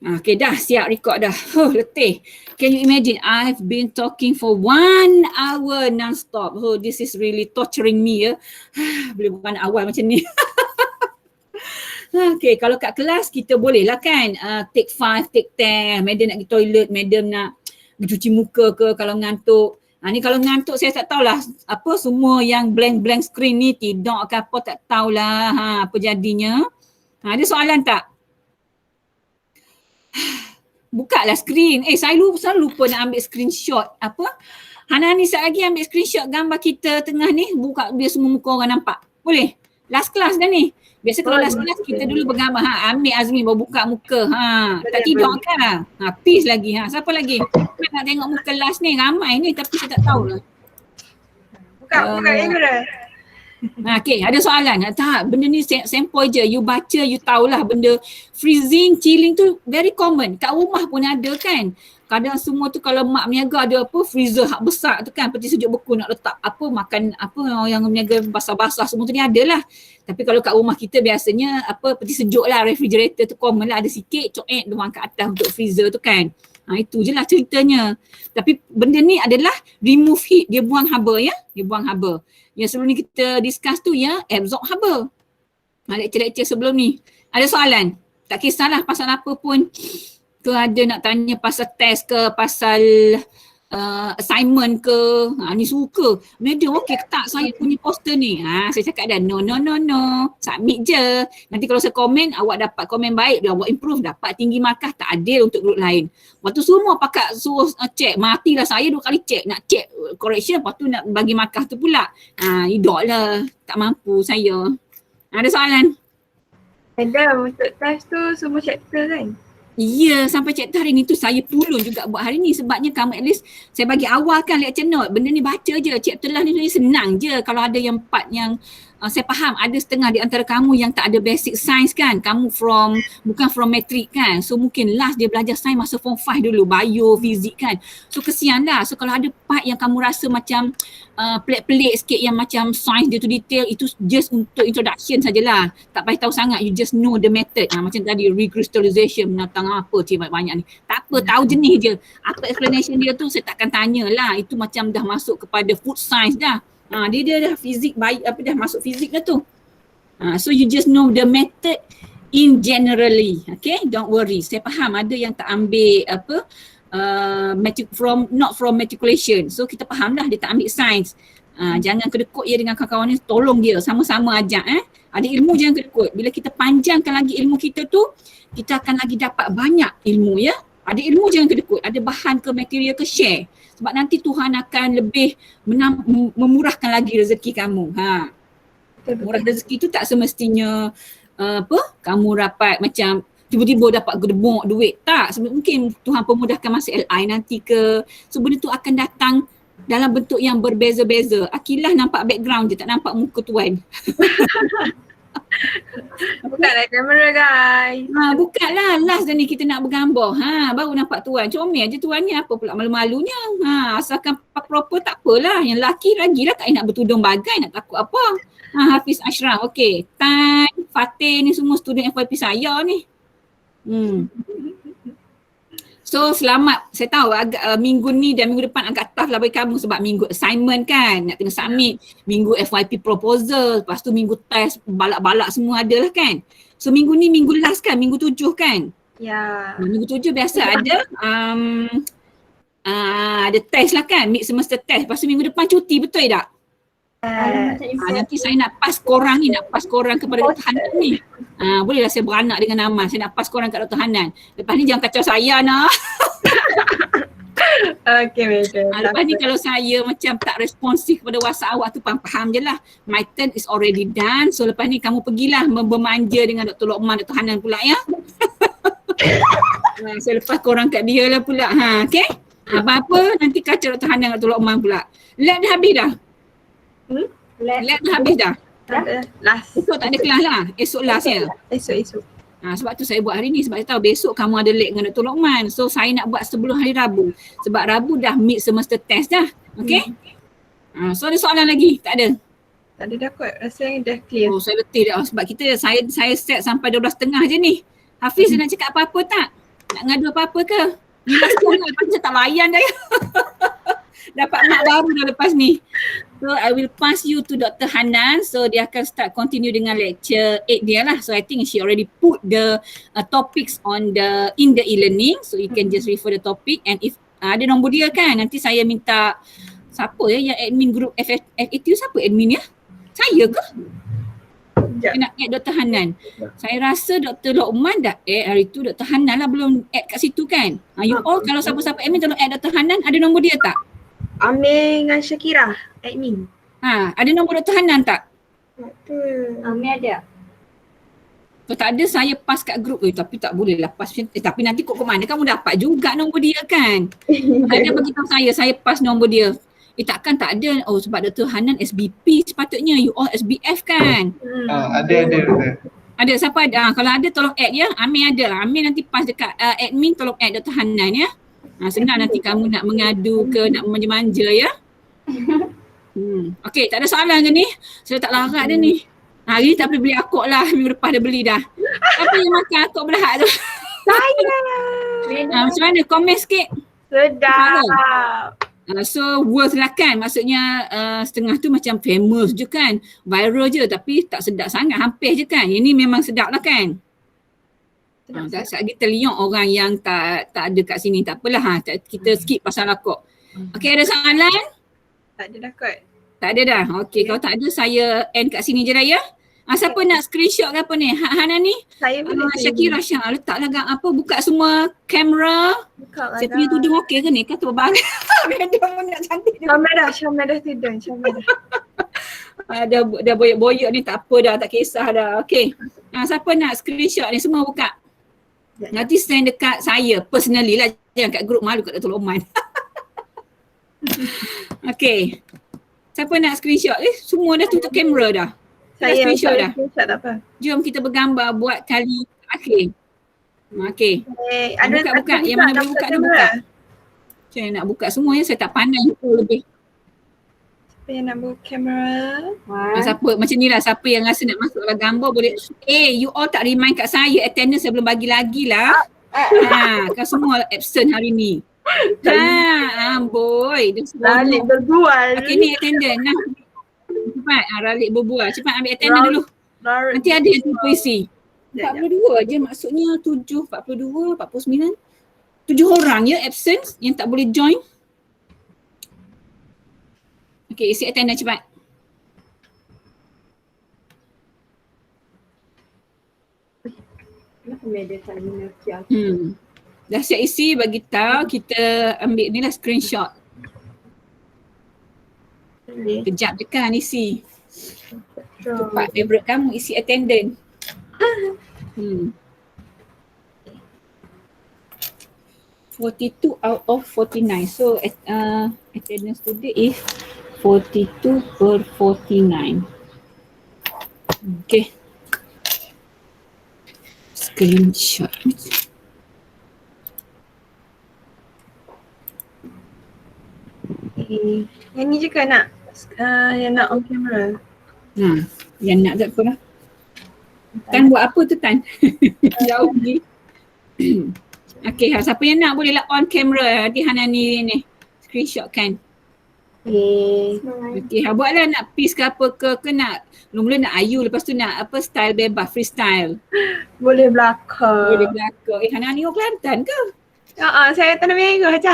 Okay, dah siap record dah. Letih. Can you imagine? I've been talking for 1 hour non-stop. This is really torturing me ya. Boleh bukan awal macam ni. Okay, kalau kat kelas kita boleh lah kan take 5, take 10. Madam nak pergi toilet, madam nak cuci muka ke kalau ngantuk. Ni kalau ngantuk saya tak tahulah apa semua yang blank screen ni tidur ke apa tak tahulah apa jadinya. Ada soalan tak? Buka lah screen. Saya selalu lupa nak ambil screenshot apa. Hana ni sekejap lagi ambil screenshot gambar kita tengah ni. Buka biar semua muka orang nampak. Boleh? Last class dah ni. Biasa kalau last class kita dulu bergambar. Ambil Azmi baru buka muka. Tak tidur kan? Peace lagi. Siapa lagi? Nak tengok muka last ni. Ramai ni tapi saya tak tahu lah. Buka Elura. Okay, ada soalan? Tak, benda ni sempoi je. You baca, you tahulah benda freezing, chilling tu very common. Kat rumah pun ada kan. Kadang semua tu kalau mak meniaga ada apa, freezer hak besar tu kan, peti sejuk beku nak letak apa, makan apa yang meniaga basah-basah semua tu ni ada lah. Tapi kalau kat rumah kita biasanya apa, peti sejuk lah, refrigerator tu common lah, ada sikit coek dia kat atas untuk freezer tu kan. Itu je lah ceritanya. Tapi benda ni adalah remove heat, dia buang haba ya, dia buang haba. Yang sebelum ni kita discuss tu ya, absorb haba. Lecture-lecture sebelum ni. Ada soalan? Tak kisahlah pasal apa pun. Ke ada nak tanya pasal test ke, pasal assignment ke. Ni suka. Madam okey ke tak saya punya poster ni? Saya cakap dah no. Submit je. Nanti kalau saya komen, awak dapat komen baik, awak improve, dapat tinggi markah, tak adil untuk grup lain. Lepas tu semua pakat suruh check. Matilah saya 2 kali check. Nak check correction, lepas tu nak bagi markah tu pula. Idok lah. Tak mampu saya. Ada soalan? Madam, untuk test tu semua chapter kan? Ya, sampai chapter hari ni tu saya pulun juga buat hari ni, sebabnya kamu at least saya bagi awal kan lecture note. Benda ni baca je, chapter lah ni senang je. Kalau ada yang part yang saya faham ada setengah di antara kamu yang tak ada basic science kan. Kamu bukan from matric kan. So mungkin last dia belajar science masa form 5 dulu, bio, fizik kan. So kesian lah. So kalau ada part yang kamu rasa macam pelik-pelik sikit yang macam science dia tu detail, itu just untuk introduction sajalah. Tak payah tahu sangat, you just know the method. Macam tadi recrystallization, menatang apa banyak ni. Tak apa, tahu jenis je. Apa explanation dia tu saya takkan tanyalah. Itu macam dah masuk kepada food science dah. Dia dah fizik baik, dah masuk fizik dah tu. So you just know the method in generally. Okay, don't worry. Saya faham ada yang tak ambil not from matriculation. So kita faham dah dia tak ambil science. Jangan kedekut dia dengan kawan-kawan ni, tolong dia sama-sama ajak. Ada ilmu jangan kedekut. Bila kita panjangkan lagi ilmu kita tu, kita akan lagi dapat banyak ilmu ya. Ada ilmu jangan kedekut, ada bahan ke material ke share. Sebab nanti Tuhan akan lebih memurahkan lagi rezeki kamu. Murah rezeki tu tak semestinya kamu dapat macam tiba-tiba dapat gedebok duit. Tak, mungkin Tuhan pemudahkan masa LI nanti ke. So benda tu akan datang dalam bentuk yang berbeza-beza. Akilah nampak background je, tak nampak muka tuan. Bukanlah kamera guys. Bukanlah, last dah ni kita nak bergambar. Baru nampak tuan. Comel je tuan ni, apa pula malu-malunya. Asalkan pakai proper tak apalah. Yang lelaki lagilah tak nak bertudung bagai, nak takut apa. Hafiz Ashraf, okey. Tan, Fatih ni semua student FYP saya ni. So selamat, saya tahu agak minggu ni dan minggu depan agak tough lah bagi kamu sebab minggu assignment kan, nak kena submit, minggu FYP proposal, lepas tu minggu test, balak-balak semua ada lah kan. So minggu ni minggu last kan, minggu 7 kan? Ya. Minggu 7 biasa ada ada test lah kan, mid semester test, lepas tu minggu depan cuti, betul tak? Nanti saya nak pass korang ni, nak pass korang kepada Dr. Hanan ni. Bolehlah saya beranak dengan Aman, saya nak pass korang kat Dr. Hanan. Lepas ni jangan kacau saya nak. Okay, betul. Lepas ni kalau saya macam tak responsif kepada WhatsApp awak tu, faham je lah. My turn is already done. So lepas ni kamu pergilah bermanja dengan Dr. Lokman, Dr. Hanan pula ya. So lepas korang kat dia lah pula. Okay? Apa-apa nanti kacau Dr. Hanan dengan Dr. Lokman pula. Lab dah habis dah? Lab dah habis dah? Last. Esok tak ada kelas lah? Esok last ya? Esok. Sebab tu saya buat hari ni, sebab saya tahu besok kamu ada lab dengan Dr. Lokman. So saya nak buat sebelum hari Rabu. Sebab Rabu dah mid semester test dah. Okay? So ada soalan lagi? Tak ada? Tak ada dah kot, rasanya dah clear. Oh saya letih dah sebab saya set sampai 12.30 je ni. Hafiz nak cakap apa-apa tak? Nak ngadu apa-apa ke? Ni last call lah, lepas ni saya tak layan dah ya. Dapat mak baru dah lepas ni. So I will pass you to Dr. Hanan. So dia akan start continue dengan lecture 8 dia lah. So I think she already put the topics in the e-learning. So you can just refer the topic, and if ada nombor dia kan, nanti saya minta siapa ya yang admin group FAQ, siapa admin ya? Saya ke? Saya nak add Dr. Hanan. Saya rasa Dr. Lokman dah add hari tu, Dr. Hanan lah belum add kat situ kan. You all kalau siapa-siapa admin tolong add Dr. Hanan. Ada nombor dia tak? Amir dengan Syakira, admin. Ada nombor Dr. Hanan tak? Amir ada. Kalau tak ada saya pass kat grup. Tapi tak boleh lah pass. Tapi nanti kok ke mana kamu dapat juga nombor dia kan? Ada bagi tahu saya pass nombor dia. Takkan tak ada. Oh sebab Dr. Hanan SBP sepatutnya. You all SBF kan? Ada. Ada siapa ada? Kalau ada tolong add ya. Amin ada lah. Amin nanti pas dekat admin tolong add Dr. Hanan ya. Senang nanti kamu nak mengadu ke nak manja-manja ya. Okey, tak ada soalan ke ni? Saya tak larat dia ni. Hari ni tak boleh beli akok lah. Minggu lepas dah beli dah. Apa yang makan akok berhak tu? Saya. Macam mana? Komen sikit. Sedap. So worth lah kan. Maksudnya setengah tu macam famous je kan. Viral je tapi tak sedap sangat. Hampir je kan. Yang ni memang sedap lah kan. Tak lagi terliok orang yang tak ada kat sini. Tak apalah. Kita skip pasal akok. Okey, ada soalan? Tak ada dah kot. Tak ada dah. Okey, kalau tak ada saya end kat sini je dah ya. Siapa nak screenshot ke apa ni? Hana ni? Saya boleh. Syakira Syah. Letaklah apa buka semua kamera. Saya punya tudung okey ke ni? Kan terbang. Dia pun nak cantik. Syam dah tudung. Dah boyok-boyok ni tak apa dah. Tak kisah dah. Okey. Siapa nak screenshot ni? Semua buka. Nanti send dekat saya personally lah. Jangan kat group, malu kat Dr. Loman. Okey. Siapa nak screenshot? Semua dah tutup kamera dah. Saya screenshot dah. Screenshot tak apa. Jom kita bergambar buat kali akhir. Okey. Buka. Yang mana boleh buka tu buka. Saya nak buka semua ya. Saya tak pandai lebih. Siapa yang nak buka kamera? Siapa macam ni lah. Siapa yang rasa nak masuk dalam gambar boleh. You all tak remind kat saya. Attendance saya belum bagi lagi lah. Kan semua absent hari ni. Amboi. Ralik berbual. Okey ni attendance. Cepat. Ralik berbual. Cepat ambil attendance dulu. Nanti ada yang tu puisi. 42 je maksudnya 7, 42, 49. 7 orang ya absent yang tak boleh join. Okey, isi attendance cepat. Kenapa media tak guna QR? Dah siap isi bagi tahu kita ambil ni lah screenshot. Kejap je kan isi. Cepat favourite kamu isi attendance. 42 out of 49. So attendance today is 42/49. Okay. Screenshot. Yang ni juga nak yang nak on camera. Yang nak tak apa lah. Tan buat apa tu Tan? Jauh ni. Okay, siapa yang nak boleh lah on camera. Nanti Hana ni screenshot kan. Okay, buatlah nak piece ke apa ke nak mula-mula nak ayu lepas tu nak apa style bebas freestyle. Boleh belakang. Hana ni orang Kelantan ke? Saya tanam merah je.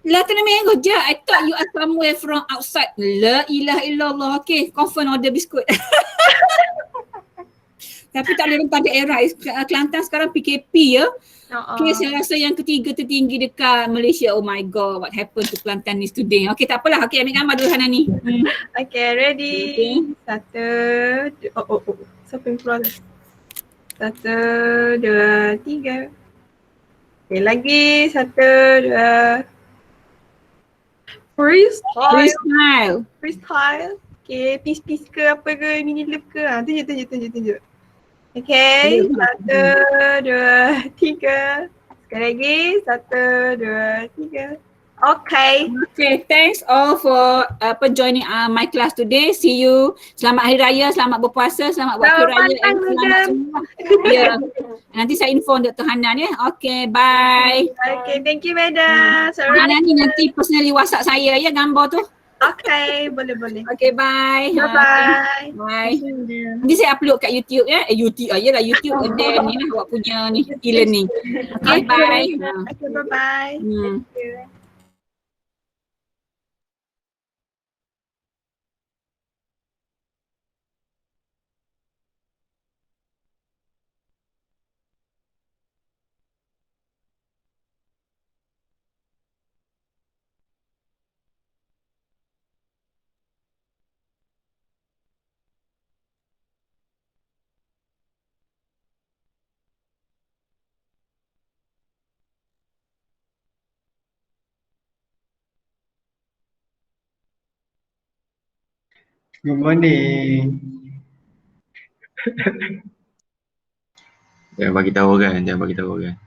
Lah tanam merah je. I thought you are somewhere from outside. La ilaha illallah. Okay, confirm order biskut. Tapi tak boleh rentang daerah. Kelantan sekarang PKP ya. Okay, saya rasa yang ketiga tertinggi dekat Malaysia. Oh my god, what happened to Kelantan ni today? Okay, tak apalah. Okay, ambil gambar dulu Hana ni. Okay, ready. Okay. 1, siapa yang keluar? 1, 2, 3. Okay, lagi 1, 2. Freestyle. Okay, piece ke apa ke, mini lip ke. Tunjuk. Okay, 1, 2, 3. Sekali lagi, 1, 2, 3. Okay, thanks all for joining my class today. See you. Selamat Hari Raya, selamat berpuasa, selamat waktu raya and selamat semua. Ya. Nanti saya inform Dr. Hanan ya. Okay, bye. Okay, thank you Madam. Hanan ni nanti personally WhatsApp saya ya gambar tu. Okay, boleh. Okay, bye. Bye. Bye. Nanti saya upload kat YouTube ya. YouTube ayolah YouTube and then ni lah awak punya ni e-learning. Okay, bye. Okay, bye-bye. Thank you. Good morning. Jangan bagi tahu kan, jangan bagi tahu kan.